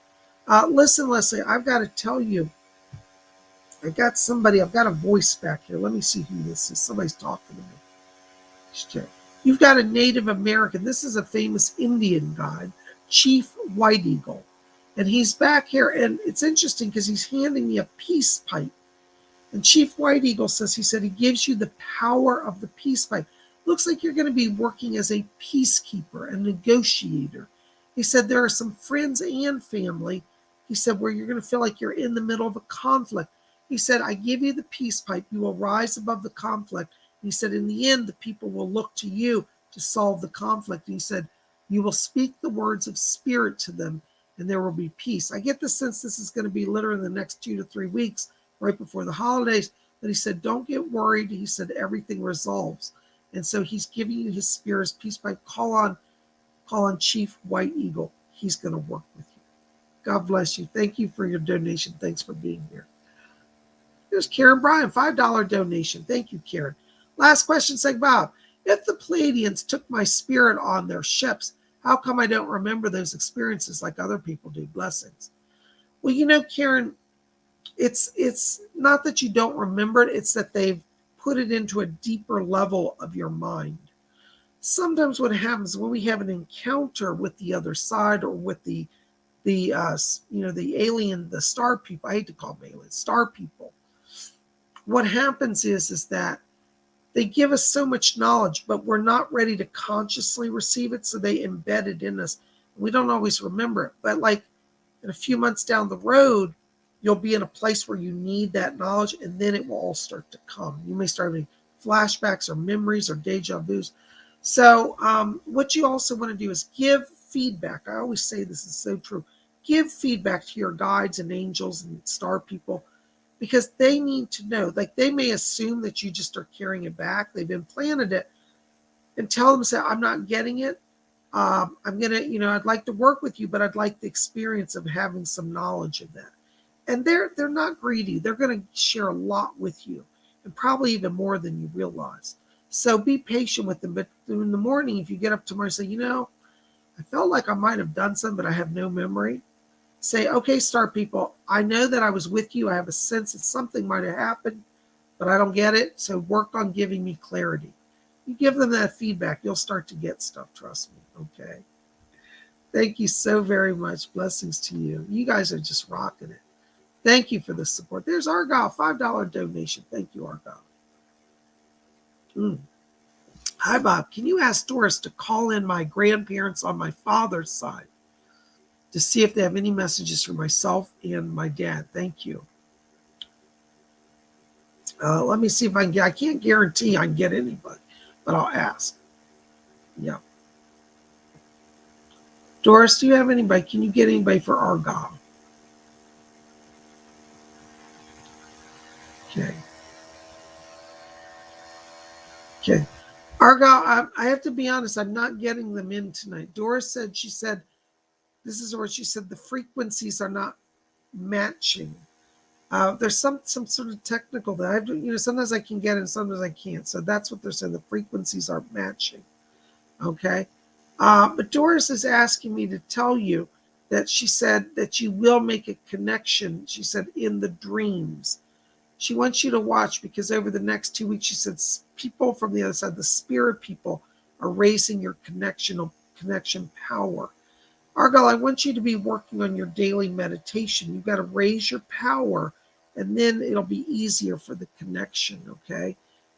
Listen, Leslie, I've got to tell you, I've got a voice back here. Let me see who this is. Somebody's talking to me. Check. You've got a Native American. This is a famous Indian god, Chief White Eagle. And he's back here, and it's interesting because he's handing me a peace pipe. And Chief White Eagle says, he said, he gives you the power of the peace pipe. Looks like you're going to be working as a peacekeeper, a negotiator. He said, there are some friends and family, he said, where you're going to feel like you're in the middle of a conflict. He said, I give you the peace pipe. You will rise above the conflict. And he said, in the end, the people will look to you to solve the conflict. And he said, you will speak the words of spirit to them, and there will be peace. I get the sense this is going to be literally in the next 2 to 3 weeks, right before the holidays. But he said, don't get worried. He said, everything resolves. And so he's giving you his spirit's peace pipe. Call on Chief White Eagle. He's going to work with you. God bless you. Thank you for your donation. Thanks for being here. There's Karen Bryan, $5 donation. Thank you, Karen. Last question, Bob. If the Pleiadians took my spirit on their ships, how come I don't remember those experiences like other people do? Blessings. Well, Karen, it's not that you don't remember it. It's that they've put it into a deeper level of your mind. Sometimes what happens when we have an encounter with the other side or with the alien, the star people, I hate to call them aliens, star people. What happens is that they give us so much knowledge, but we're not ready to consciously receive it, so they embed it in us. We don't always remember it, but like in a few months down the road, you'll be in a place where you need that knowledge, and then it will all start to come. You may start having flashbacks or memories or deja vus. So what you also want to do is give feedback. I always say this is so true. Give feedback to your guides and angels and star people, because they need to know. Like, they may assume that you just are carrying it back. They've implanted it, and tell them, say, I'm not getting it. I'm going to, I'd like to work with you, but I'd like the experience of having some knowledge of that. And they're not greedy. They're going to share a lot with you, and probably even more than you realize. So be patient with them. But in the morning, if you get up tomorrow and say, I felt like I might have done something, but I have no memory. Say, okay, star people, I know that I was with you. I have a sense that something might have happened, but I don't get it. So work on giving me clarity. You give them that feedback, you'll start to get stuff. Trust me. Okay. Thank you so very much. Blessings to you. You guys are just rocking it. Thank you for the support. There's Argyle, $5 donation. Thank you, Argyle. Hi, Bob. Can you ask Doris to call in my grandparents on my father's side to see if they have any messages for myself and my dad? Thank you. Let me see if I can get, I can't guarantee I can get anybody, but I'll ask. Yeah. Doris, do you have anybody? Can you get anybody for Argyle? Okay. Okay. Argyle, I have to be honest, I'm not getting them in tonight. Doris said, this is where she said the frequencies are not matching. There's some sort of technical that I have to, sometimes I can get it and sometimes I can't. So that's what they're saying. The frequencies aren't matching. Okay. But Doris is asking me to tell you that she said that you will make a connection. She said in the dreams. She wants you to watch, because over the next 2 weeks, she said, people from the other side, the spirit people, are raising your connection power. Argyle, I want you to be working on your daily meditation. You've got to raise your power, and then it'll be easier for the connection, okay?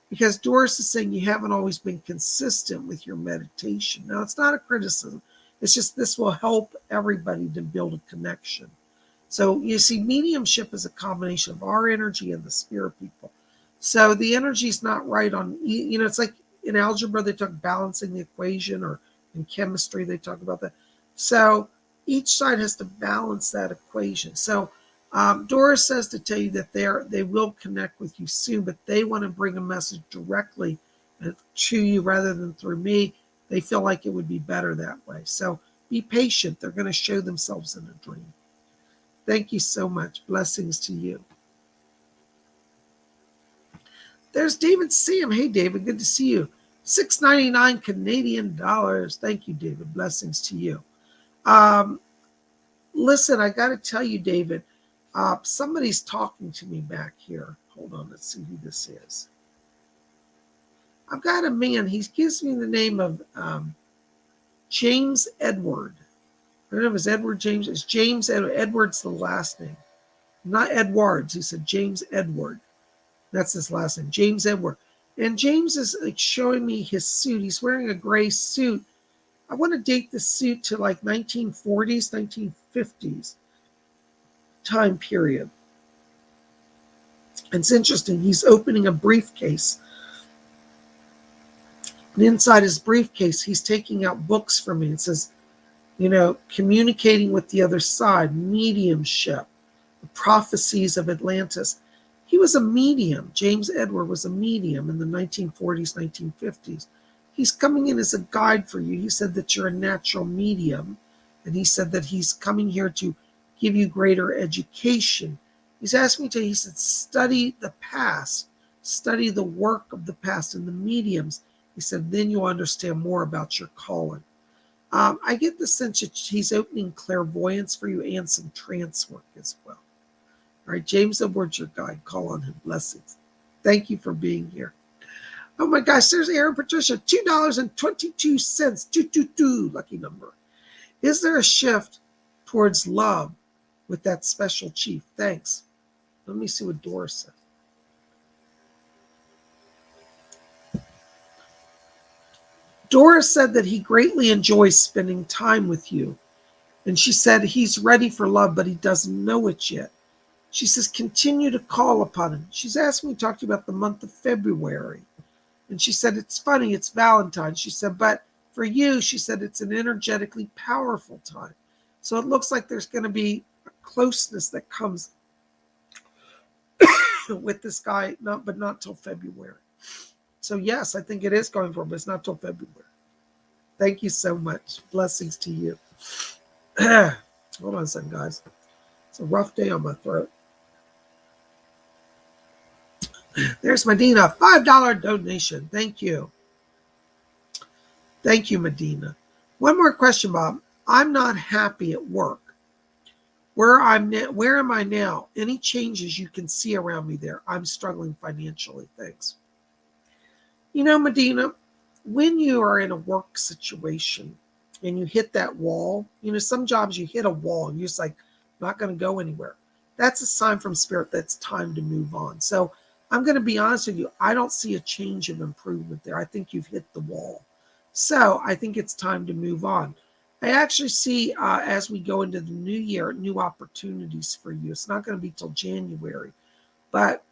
Because Doris is saying you haven't always been consistent with your meditation. Now, it's not a criticism. It's just this will help everybody to build a connection. So you see, mediumship is a combination of our energy and the spirit people. So the energy is not right on, it's like in algebra, they talk balancing the equation, or in chemistry, they talk about that. So each side has to balance that equation. So Doris says to tell you that they will connect with you soon, but they want to bring a message directly to you rather than through me. They feel like it would be better that way. So be patient. They're going to show themselves in a dream. Thank you so much. Blessings to you. There's David Sam. Hey, David, good to see you. $6.99 Canadian dollars. Thank you, David. Blessings to you. Listen, I got to tell you, David, Somebody's talking to me back here. Hold on, let's see who this is. I've got a man. He gives me the name of James Edward. I don't know if it's Edward James. It's James Edward. Edward's the last name. Not Edwards. He said James Edward. That's his last name, James Edward. And James is like showing me his suit. He's wearing a gray suit. I want to date the suit to like 1940s, 1950s time period. And it's interesting. He's opening a briefcase. And inside his briefcase, he's taking out books for me. It says, communicating with the other side, mediumship, the prophecies of Atlantis. He was a medium. James Edward was a medium in the 1940s, 1950s. He's coming in as a guide for you. He said that you're a natural medium. And he said that he's coming here to give you greater education. He's asked me to, he said, study the past, study the work of the past and the mediums. He said, then you'll understand more about your calling. I get the sense that he's opening clairvoyance for you and some trance work as well. All right, James Edward's your guide. Call on him. Blessings. Thank you for being here. Oh my gosh, there's Aaron Patricia, $2.22, 222, lucky number. Is there a shift towards love with that special chief? Thanks. Let me see what Doris said. Doris said that he greatly enjoys spending time with you. And she said he's ready for love, but he doesn't know it yet. She says, continue to call upon him. She's asked me to talk to you about the month of February. And she said, it's funny, it's Valentine's. She said, but for you, she said, it's an energetically powerful time. So it looks like there's going to be a closeness that comes with this guy, but not till February. So yes, I think it is going for him, but it's not till February. Thank you so much. Blessings to you. Hold on a second, guys. It's a rough day on my throat. There's Medina, $5 donation. Thank you. Thank you, Medina. One more question, Bob. I'm not happy at work. Where am I now? Any changes you can see around me there? I'm struggling financially. Thanks. Medina, when you are in a work situation and you hit that wall, some jobs you hit a wall and you're just like, not going to go anywhere. That's a sign from spirit that's time to move on. So I'm going to be honest with you. I don't see a change of improvement there. I think you've hit the wall. So I think it's time to move on. I actually see as we go into the new year, new opportunities for you. It's not going to be till January. But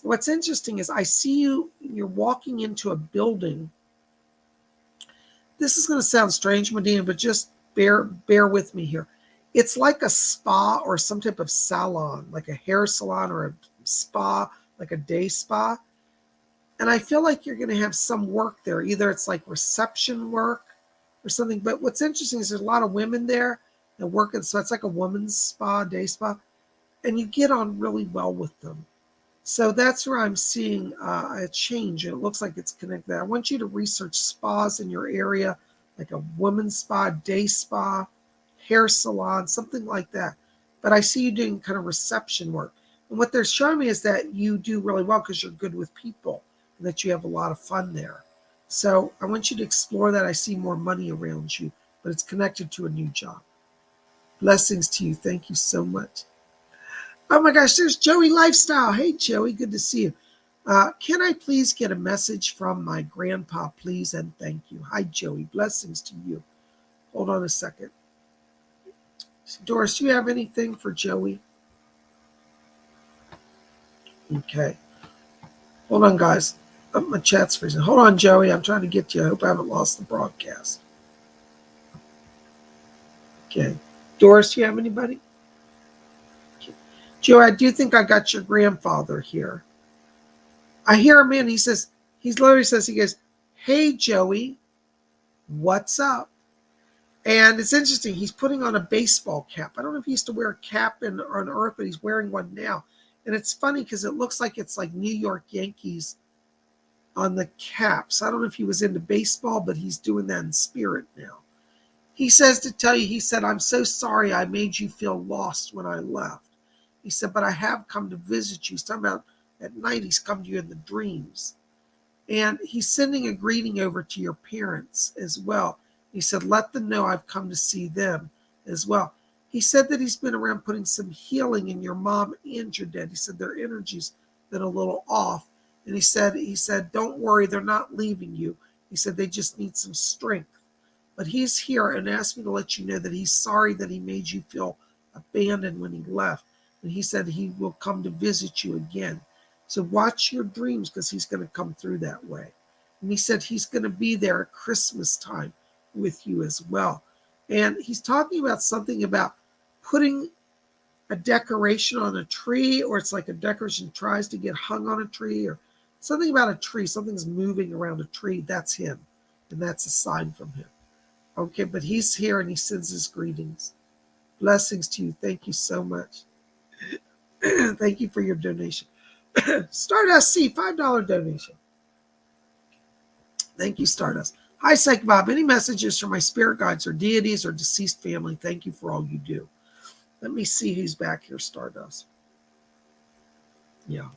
what's interesting is I see you're walking into a building. This is going to sound strange, Medina, but just bear with me here. It's like a spa or some type of salon, like a hair salon or a spa, like a day spa. And I feel like you're going to have some work there. Either it's like reception work or something. But what's interesting is there's a lot of women there that work. So it's like a woman's spa, day spa. And you get on really well with them. So that's where I'm seeing a change. And it looks like it's connected. I want you to research spas in your area, like a woman's spa, day spa, hair salon, something like that. But I see you doing kind of reception work. And what they're showing me is that you do really well because you're good with people and that you have a lot of fun there. So I want you to explore that. I see more money around you, but it's connected to a new job. Blessings to you. Thank you so much. Oh my gosh, there's Joey Lifestyle. Hey, Joey, good to see you. Can I please get a message from my grandpa, please, and thank you. Hi, Joey. Blessings to you. Hold on a second. Doris, do you have anything for Joey? Okay. Hold on, guys. My chat's freezing. Hold on, Joey. I'm trying to get you. I hope I haven't lost the broadcast. Okay. Doris, do you have anybody? Okay. Joey, I do think I got your grandfather here. I hear him in. He goes, hey, Joey, what's up? And it's interesting. He's putting on a baseball cap. I don't know if he used to wear a cap on Earth, but he's wearing one now. And it's funny because it looks like it's like New York Yankees on the caps. I don't know if he was into baseball, but he's doing that in spirit now. He says to tell you, he said, I'm so sorry I made you feel lost when I left. He said, but I have come to visit you. He's talking about at night he's come to you in the dreams. And he's sending a greeting over to your parents as well. He said, let them know I've come to see them as well. He said that he's been around putting some healing in your mom and your dad. He said their energy's been a little off. And he said, don't worry, they're not leaving you. He said they just need some strength. But he's here and asked me to let you know that he's sorry that he made you feel abandoned when he left. And he said he will come to visit you again. So watch your dreams because he's going to come through that way. And he said he's going to be there at Christmas time with you as well. And he's talking about something about putting a decoration on a tree, or it's like a decoration tries to get hung on a tree, or something about a tree. Something's moving around a tree. That's him. And that's a sign from him. Okay, but he's here and he sends his greetings. Blessings to you. Thank you so much. Thank you for your donation. Stardust C, $5 donation. Thank you, Stardust. Hi, Psych Bob. Any messages from my spirit guides or deities or deceased family? Thank you for all you do. Let me see who's back here, Stardust. Yeah.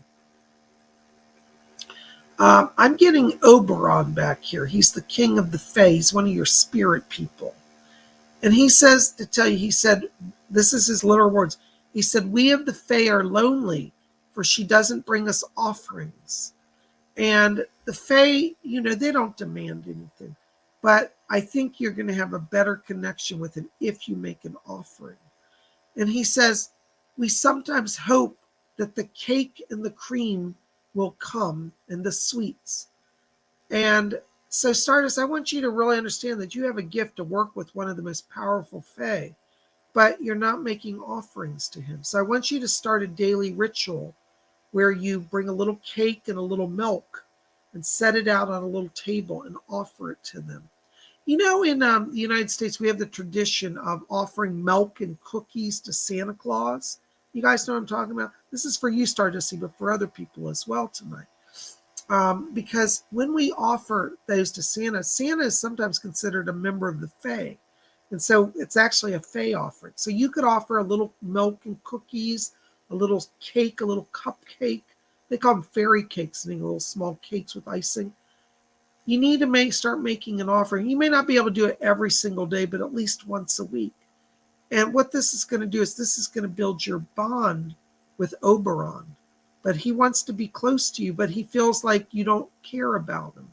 I'm getting Oberon back here. He's the king of the Fae. He's one of your spirit people. And he says, to tell you, he said, this is his literal words. He said, we of the Fae are lonely, for she doesn't bring us offerings. And the Fae, they don't demand anything. But I think you're going to have a better connection with him if you make an offering. And he says, we sometimes hope that the cake and the cream will come and the sweets. And so, Stardust, I want you to really understand that you have a gift to work with one of the most powerful Fae, but you're not making offerings to him. So I want you to start a daily ritual where you bring a little cake and a little milk and set it out on a little table and offer it to them. In the United States, we have the tradition of offering milk and cookies to Santa Claus. You guys know what I'm talking about? This is for you, Stardust, but for other people as well tonight. Because when we offer those to Santa, Santa is sometimes considered a member of the Fae. And so it's actually a Fae offering. So you could offer a little milk and cookies, a little cake, a little cupcake. They call them fairy cakes, little small cakes with icing. You need to start making an offering. You may not be able to do it every single day, but at least once a week. And what this is going to do is this is going to build your bond with Oberon. But he wants to be close to you, but he feels like you don't care about him.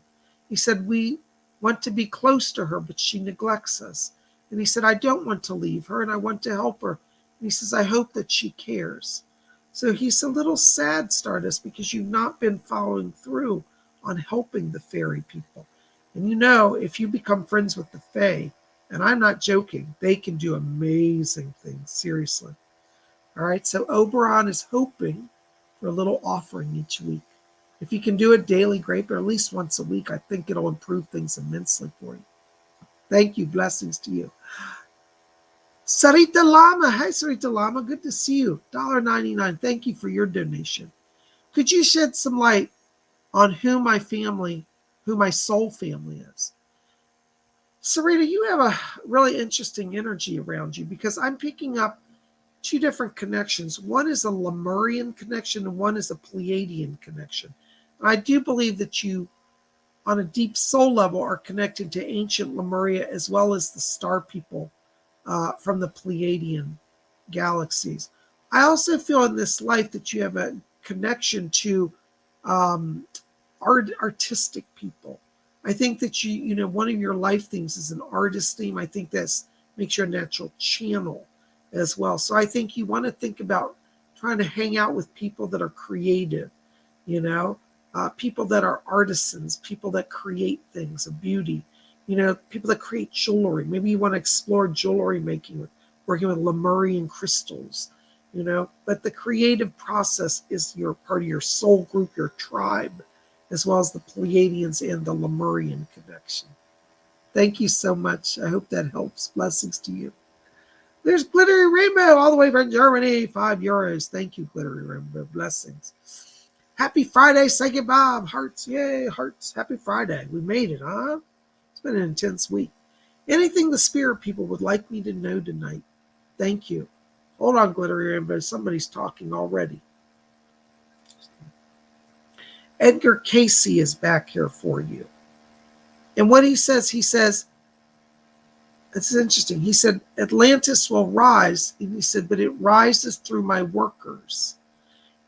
He said, we want to be close to her, but she neglects us. And he said, I don't want to leave her, and I want to help her. And he says, I hope that she cares. So he's a little sad, Stardust, because you've not been following through on helping the fairy people. And if you become friends with the Fae, and I'm not joking, they can do amazing things, seriously. All right, so Oberon is hoping for a little offering each week. If you can do it daily, great, but at least once a week, I think it'll improve things immensely for you. Thank you. Blessings to you. Sarita Lama. Hi, Sarita Lama. Good to see you. $1.99. Thank you for your donation. Could you shed some light on who my soul family is? Sarita, you have a really interesting energy around you because I'm picking up two different connections. One is a Lemurian connection and one is a Pleiadian connection. And I do believe that you, on a deep soul level, are connected to ancient Lemuria as well as the star people from the Pleiadian galaxies. I also feel in this life that you have a connection to artistic people. I think that one of your life themes is an artist theme. I think that makes you a natural channel as well. So I think you want to think about trying to hang out with people that are creative, people that are artisans, people that create things of beauty, people that create jewelry. Maybe you want to explore jewelry making, working with Lemurian crystals, but the creative process is your part of your soul group, your tribe, as well as the Pleiadians and the Lemurian connection. Thank you so much. I hope that helps. Blessings to you. There's Glittery Rainbow all the way from Germany, €5. Thank you, Glittery Rainbow. Blessings. Happy Friday, Psychic Bob. Hearts, yay, hearts. Happy Friday. We made it, huh? It's been an intense week. Anything the spirit people would like me to know tonight? Thank you. Hold on, Glittery Rainbow. Somebody's talking already. Edgar Casey is back here for you. And what he says, this is interesting. He said, Atlantis will rise. And he said, but it rises through my workers.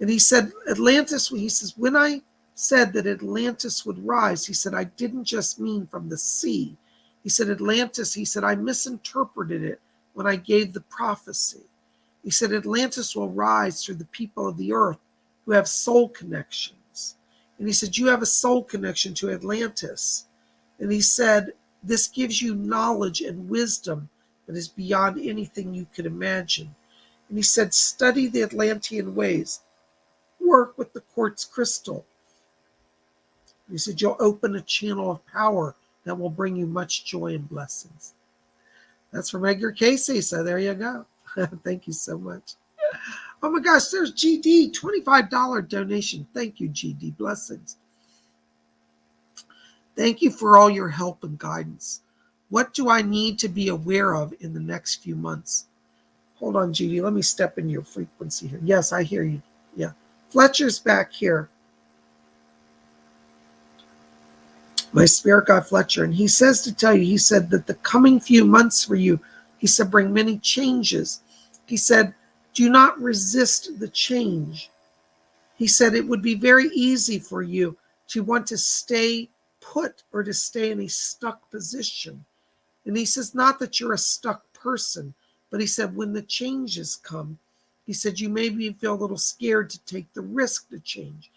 And he said, he says, when I said that Atlantis would rise, he said, I didn't just mean from the sea. He said, Atlantis, he said, I misinterpreted it when I gave the prophecy. He said, Atlantis will rise through the people of the earth who have soul connections. And he said, you have a soul connection to Atlantis. And he said, this gives you knowledge and wisdom that is beyond anything you could imagine. And he said, study the Atlantean ways. Work with the quartz crystal. He said, you'll open a channel of power that will bring you much joy and blessings. That's from Edgar Casey. So there you go. Thank you so much. Oh my gosh, there's GD, $25 donation. Thank you, GD. Blessings. Thank you for all your help and guidance. What do I need to be aware of in the next few months? Hold on, GD. Let me step in your frequency here. Yes, I hear you. Yeah. Fletcher's back here. My spirit guide Fletcher. And he says to tell you, he said that the coming few months for you, he said, bring many changes. He said, do not resist the change. He said it would be very easy for you to want to stay put or to stay in a stuck position. And he says, not that you're a stuck person, but he said, when the changes come, he said, you maybe feel a little scared to take the risk to change.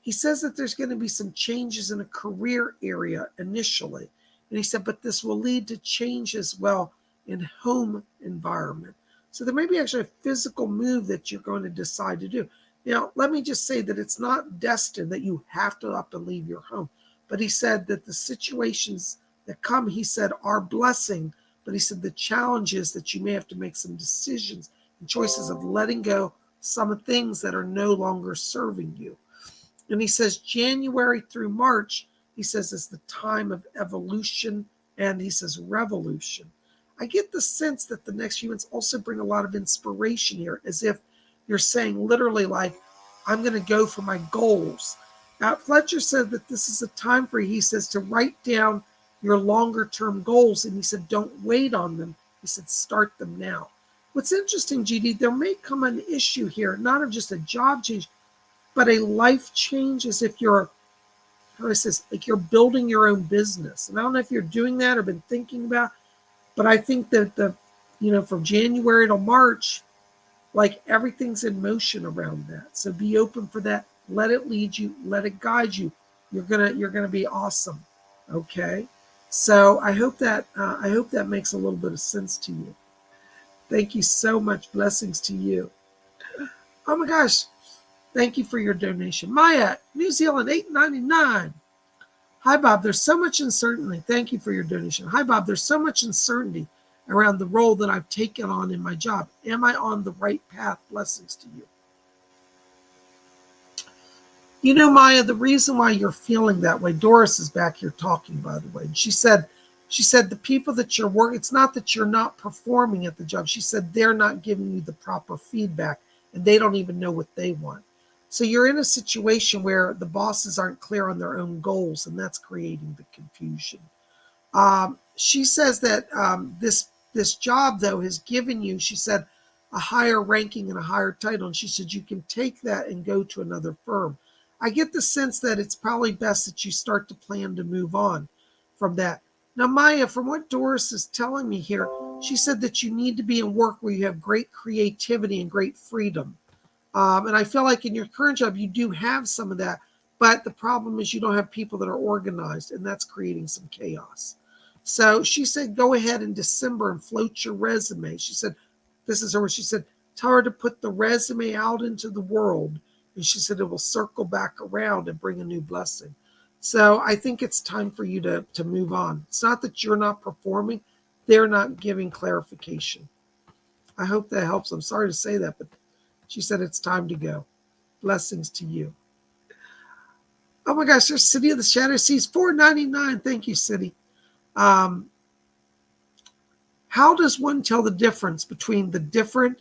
He says that there's going to be some changes in a career area initially. And he said, but this will lead to change as well in home environment. So there may be actually a physical move that you're going to decide to do. Now, let me just say that it's not destined that you have to up and leave your home. But he said that the situations that come, he said, are blessing. But he said the challenge is that you may have to make some decisions and choices of letting go some things that are no longer serving you. And he says January through March, he says, is the time of evolution and he says revolution. I get the sense that the next few months also bring a lot of inspiration here, as if you're saying literally like, I'm going to go for my goals. Now, Fletcher said that this is a time for, he says, to write down your longer term goals. And he said, don't wait on them. He said, start them now. What's interesting, GD, there may come an issue here, not of just a job change, but a life change, as if you're, how do I say this, like you're building your own business. And I don't know if you're doing that or been thinking about, but I think that from January to March, like everything's in motion around that. So be open for that. Let it lead you. Let it guide you. You're gonna be awesome. Okay. So I hope that makes a little bit of sense to you. Thank you so much. Blessings to you. Oh my gosh. Thank you for your donation. Maya, New Zealand, $8.99. Hi, Bob. There's so much uncertainty. Thank you for your donation. Hi, Bob. There's so much uncertainty around the role that I've taken on in my job. Am I on the right path? Blessings to you. You know, Maya, the reason why you're feeling that way, Doris is back here talking, by the way. And she said the people that you're working, it's not that you're not performing at the job. She said they're not giving you the proper feedback and they don't even know what they want. So you're in a situation where the bosses aren't clear on their own goals, and that's creating the confusion. She says that this job, though, has given you, she said, a higher ranking and a higher title. And she said you can take that and go to another firm. I get the sense that it's probably best that you start to plan to move on from that. Now, Maya, from what Doris is telling me here, she said that you need to be in work where you have great creativity and great freedom. And I feel like in your current job, you do have some of that. But the problem is you don't have people that are organized, and that's creating some chaos. So she said, go ahead in December and float your resume. She said, this is her, she said, tell her to put the resume out into the world. And she said, it will circle back around and bring a new blessing. So I think it's time for you to move on. It's not that you're not performing. They're not giving clarification. I hope that helps. I'm sorry to say that, but she said it's time to go. Blessings to you. Oh my gosh, there's City of the Shadow Seas, $4.99. Thank you, City. How does one tell the difference between the different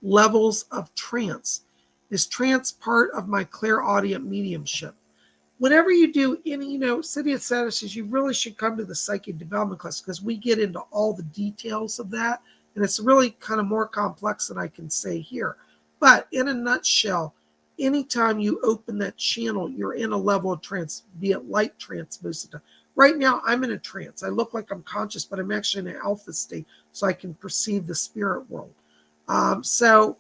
levels of trance. Is trance part of my clairaudient mediumship? Whenever you do any, City of Sadishes, you really should come to the psychic development class because we get into all the details of that. And it's really kind of more complex than I can say here. But in a nutshell, anytime you open that channel, you're in a level of trance, be it light trance most of the time. Right now, I'm in a trance. I look like I'm conscious, but I'm actually in an alpha state, so I can perceive the spirit world. So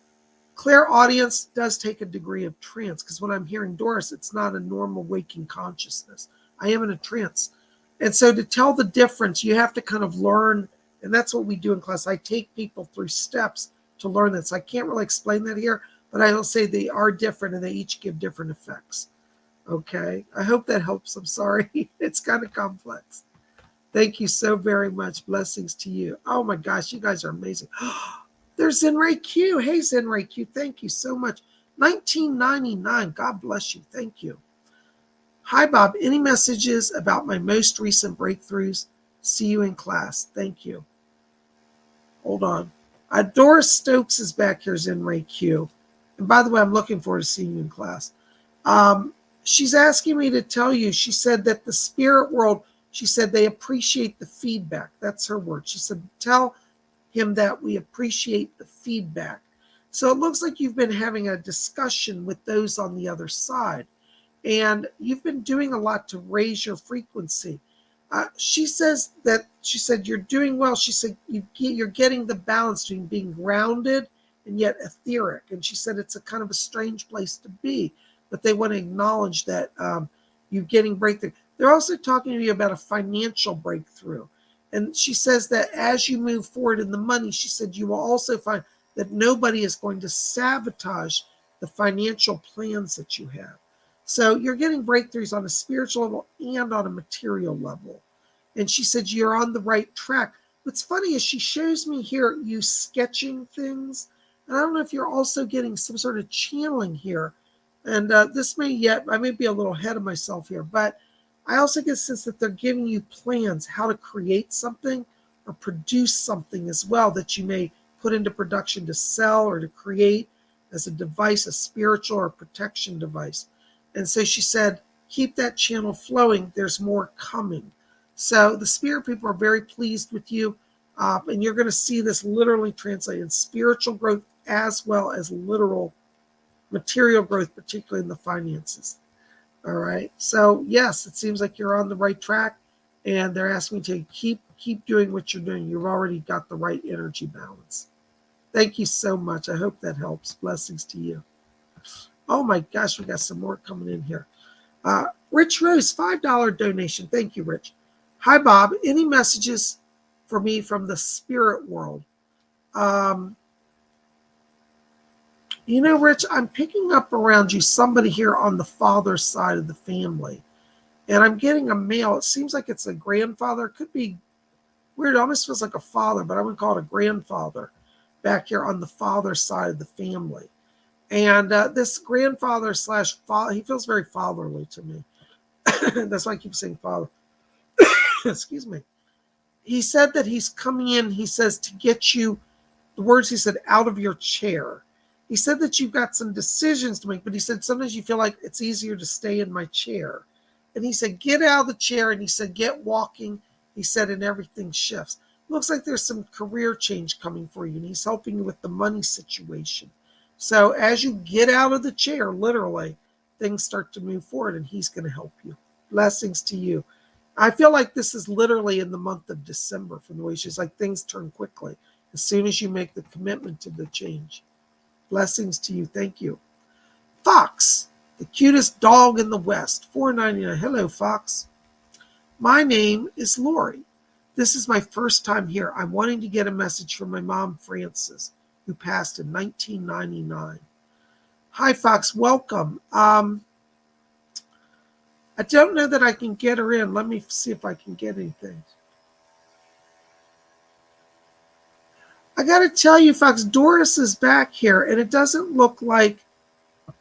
clairaudience does take a degree of trance, because when I'm hearing Doris, it's not a normal waking consciousness. I am in a trance. And so to tell the difference, you have to kind of learn, and that's what we do in class. I take people through steps to learn this. I can't really explain that here, but I will say they are different and they each give different effects. Okay, I hope that helps. I'm sorry. It's kind of complex. Thank you so very much. Blessings to you. Oh my gosh, you guys are amazing. There's Zenray Q. Hey, Zenray Q. Thank you so much. 1999. God bless you. Thank you. Hi, Bob. Any messages about my most recent breakthroughs? See you in class. Thank you. Hold on. Doris Stokes is back here, Zenray Q. And by the way, I'm looking forward to seeing you in class. She's asking me to tell you, she said that the spirit world, she said they appreciate the feedback. That's her word. She said, tell him that we appreciate the feedback. So it looks like you've been having a discussion with those on the other side, and you've been doing a lot to raise your frequency. She said you're doing well. She said you're getting the balance between being grounded and yet etheric. And she said it's a kind of a strange place to be, but they want to acknowledge that you're getting breakthrough. They're also talking to you about a financial breakthrough. And she says that as you move forward in the money, she said you will also find that nobody is going to sabotage the financial plans that you have. So you're getting breakthroughs on a spiritual level and on a material level. And she said you're on the right track. What's funny is she shows me here you sketching things. And I don't know if you're also getting some sort of channeling here. And I may be a little ahead of myself here, but I also get a sense that they're giving you plans how to create something or produce something as well that you may put into production to sell or to create as a device, a spiritual or protection device. And so she said, keep that channel flowing. There's more coming. So the spirit people are very pleased with you. And you're going to see this literally translated in spiritual growth as well as literal material growth, particularly in the finances. All right. So yes, it seems like you're on the right track, and they're asking you to keep doing what you're doing. You've already got the right energy balance. Thank you so much. I hope that helps. Blessings to you. Oh my gosh, we got some more coming in here. Rich Rose, $5 donation. Thank you, Rich. Hi, Bob. Any messages for me from the spirit world? Rich, I'm picking up around you somebody here on the father's side of the family. And I'm getting a male. It seems like it's a grandfather. It could be weird. It almost feels like a father, but I would call it a grandfather back here on the father's side of the family. And this grandfather slash father, he feels very fatherly to me. That's why I keep saying father. Excuse me. He said that he's coming in, he says, to get you, the words he said, out of your chair. He said that you've got some decisions to make, but he said sometimes you feel like it's easier to stay in my chair. And he said, get out of the chair. And he said, get walking. He said, and everything shifts. Looks like there's some career change coming for you. And he's helping you with the money situation. So as you get out of the chair, literally, things start to move forward, and he's going to help you. Blessings to you. I feel like this is literally in the month of December from the way she's like, things turn quickly as soon as you make the commitment to the change. Blessings to you. Thank you. Fox, the cutest dog in the West, $4.99. Hello, Fox. My name is Lori. This is my first time here. I'm wanting to get a message from my mom, Frances, who passed in 1999. Hi, Fox. Welcome. I don't know that I can get her in. Let me see if I can get anything. I got to tell you, Fox, Doris is back here, and it doesn't look like,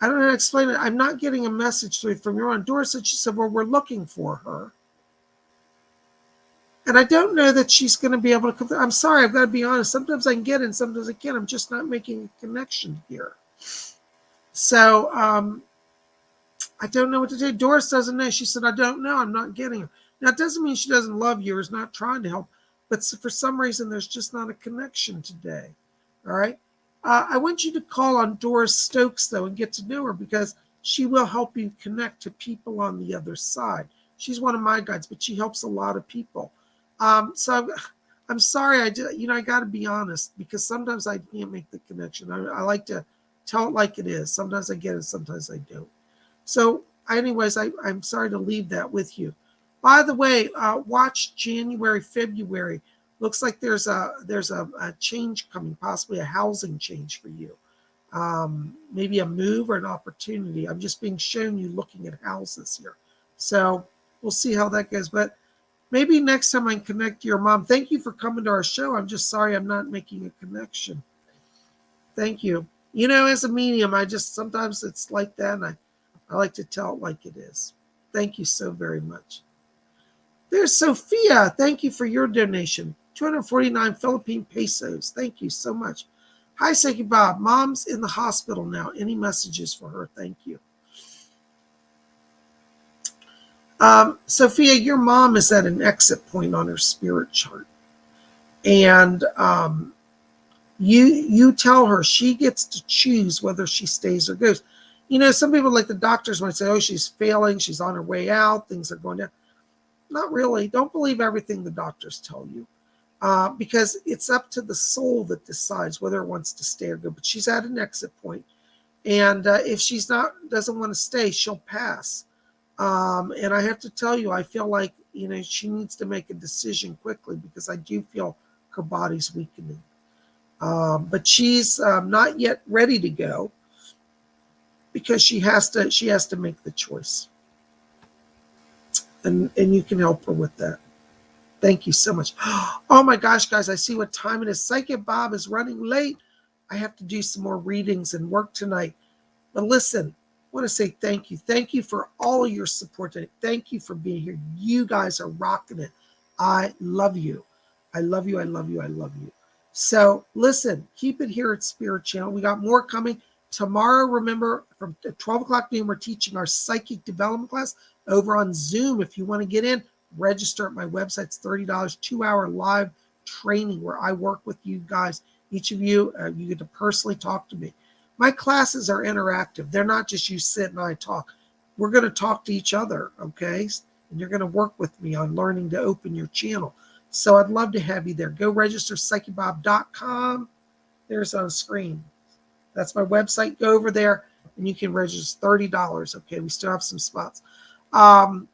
I don't know how to explain it. I'm not getting a message through from your own. Doris said, she said, well, we're looking for her. And I don't know that she's going to be able to come through. I'm sorry, I've got to be honest. Sometimes I can get in, sometimes I can't. I'm just not making a connection here. So I don't know what to do. Doris doesn't know. She said, I don't know. I'm not getting her. Now, it doesn't mean she doesn't love you or is not trying to help. But for some reason, there's just not a connection today. All right. I want you to call on Doris Stokes, though, and get to know her because she will help you connect to people on the other side. She's one of my guides, but she helps a lot of people. So I'm sorry. I got to be honest because sometimes I can't make the connection. I like to tell it like it is. Sometimes I get it, sometimes I don't. So anyways, I'm sorry to leave that with you. By the way, watch January, February. Looks like there's a change coming, possibly a housing change for you. Maybe a move or an opportunity. I'm just being shown you looking at houses here. So we'll see how that goes. But maybe next time I can connect to your mom. Thank you for coming to our show. I'm just sorry I'm not making a connection. Thank you. As a medium, sometimes it's like that, and I like to tell it like it is. Thank you so very much. There's Sophia. Thank you for your donation. 249 Philippine pesos. Thank you so much. Hi, Psychic Bob. Mom's in the hospital now. Any messages for her? Thank you. Sophia, your mom is at an exit point on her spirit chart. And you tell her she gets to choose whether she stays or goes. Some people like the doctors might say, oh, she's failing. She's on her way out. Things are going down. Not really. Don't believe everything the doctors tell you because it's up to the soul that decides whether it wants to stay or go. But she's at an exit point. And if she's doesn't want to stay, she'll pass. And I have to tell you, I feel like, she needs to make a decision quickly because I do feel her body's weakening. But she's not yet ready to go because she has to make the choice. And you can help her with that. Thank you so much. Oh my gosh, guys, I see what time it is. Psychic Bob is running late. I have to do some more readings and work tonight. But listen, I want to say thank you. Thank you for all of your support today. Thank you for being here. You guys are rocking it. I love you. I love you. I love you. I love you. So listen, keep it here at Spirit Channel. We got more coming. Tomorrow, remember, from 12 o'clock noon, we're teaching our psychic development class over on Zoom. If you want to get in, register at my website. It's $30, 2-hour live training where I work with you guys. Each of you, you get to personally talk to me. My classes are interactive. They're not just you sit and I talk. We're going to talk to each other, okay? And you're going to work with me on learning to open your channel. So I'd love to have you there. Go register, PsychicBob.com. There's on the screen. That's my website. Go over there and you can register. $30. Okay, we still have some spots. And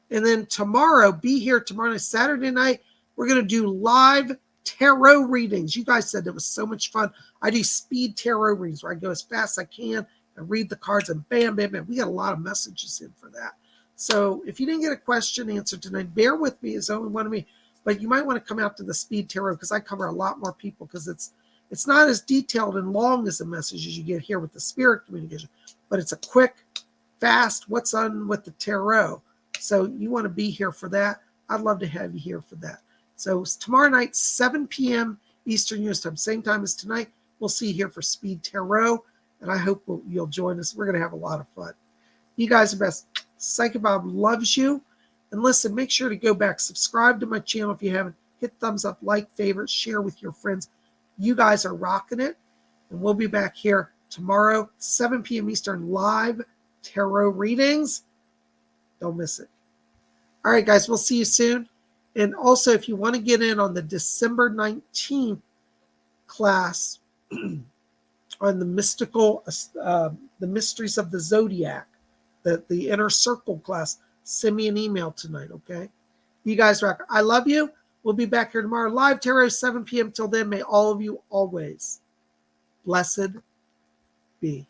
then tomorrow, be here tomorrow night, Saturday night. We're going to do live tarot readings. You guys said it was so much fun. I do speed tarot readings where I go as fast as I can and read the cards and bam, bam, bam. We got a lot of messages in for that. So if you didn't get a question answered tonight, bear with me. It's only one of me. But you might want to come out to the speed tarot because I cover a lot more people because it's not as detailed and long as the messages you get here with the spirit communication, but it's a quick, fast, what's on with the tarot. So you want to be here for that. I'd love to have you here for that. So it's tomorrow night, 7 p.m. Eastern US time, same time as tonight. We'll see you here for Speed Tarot, and I hope you'll join us. We're going to have a lot of fun. You guys are best. Psychic Bob loves you. And listen, make sure to go back, subscribe to my channel if you haven't. Hit thumbs up, like, favorite, share with your friends. You guys are rocking it. And we'll be back here tomorrow, 7 p.m. Eastern, live tarot readings. Don't miss it. All right, guys, we'll see you soon. And also, if you want to get in on the December 19th class on the mystical, the mysteries of the zodiac, the inner circle class, send me an email tonight, okay? You guys rock. I love you. We'll be back here tomorrow. Live tarot, 7 p.m. Till then, may all of you always blessed be.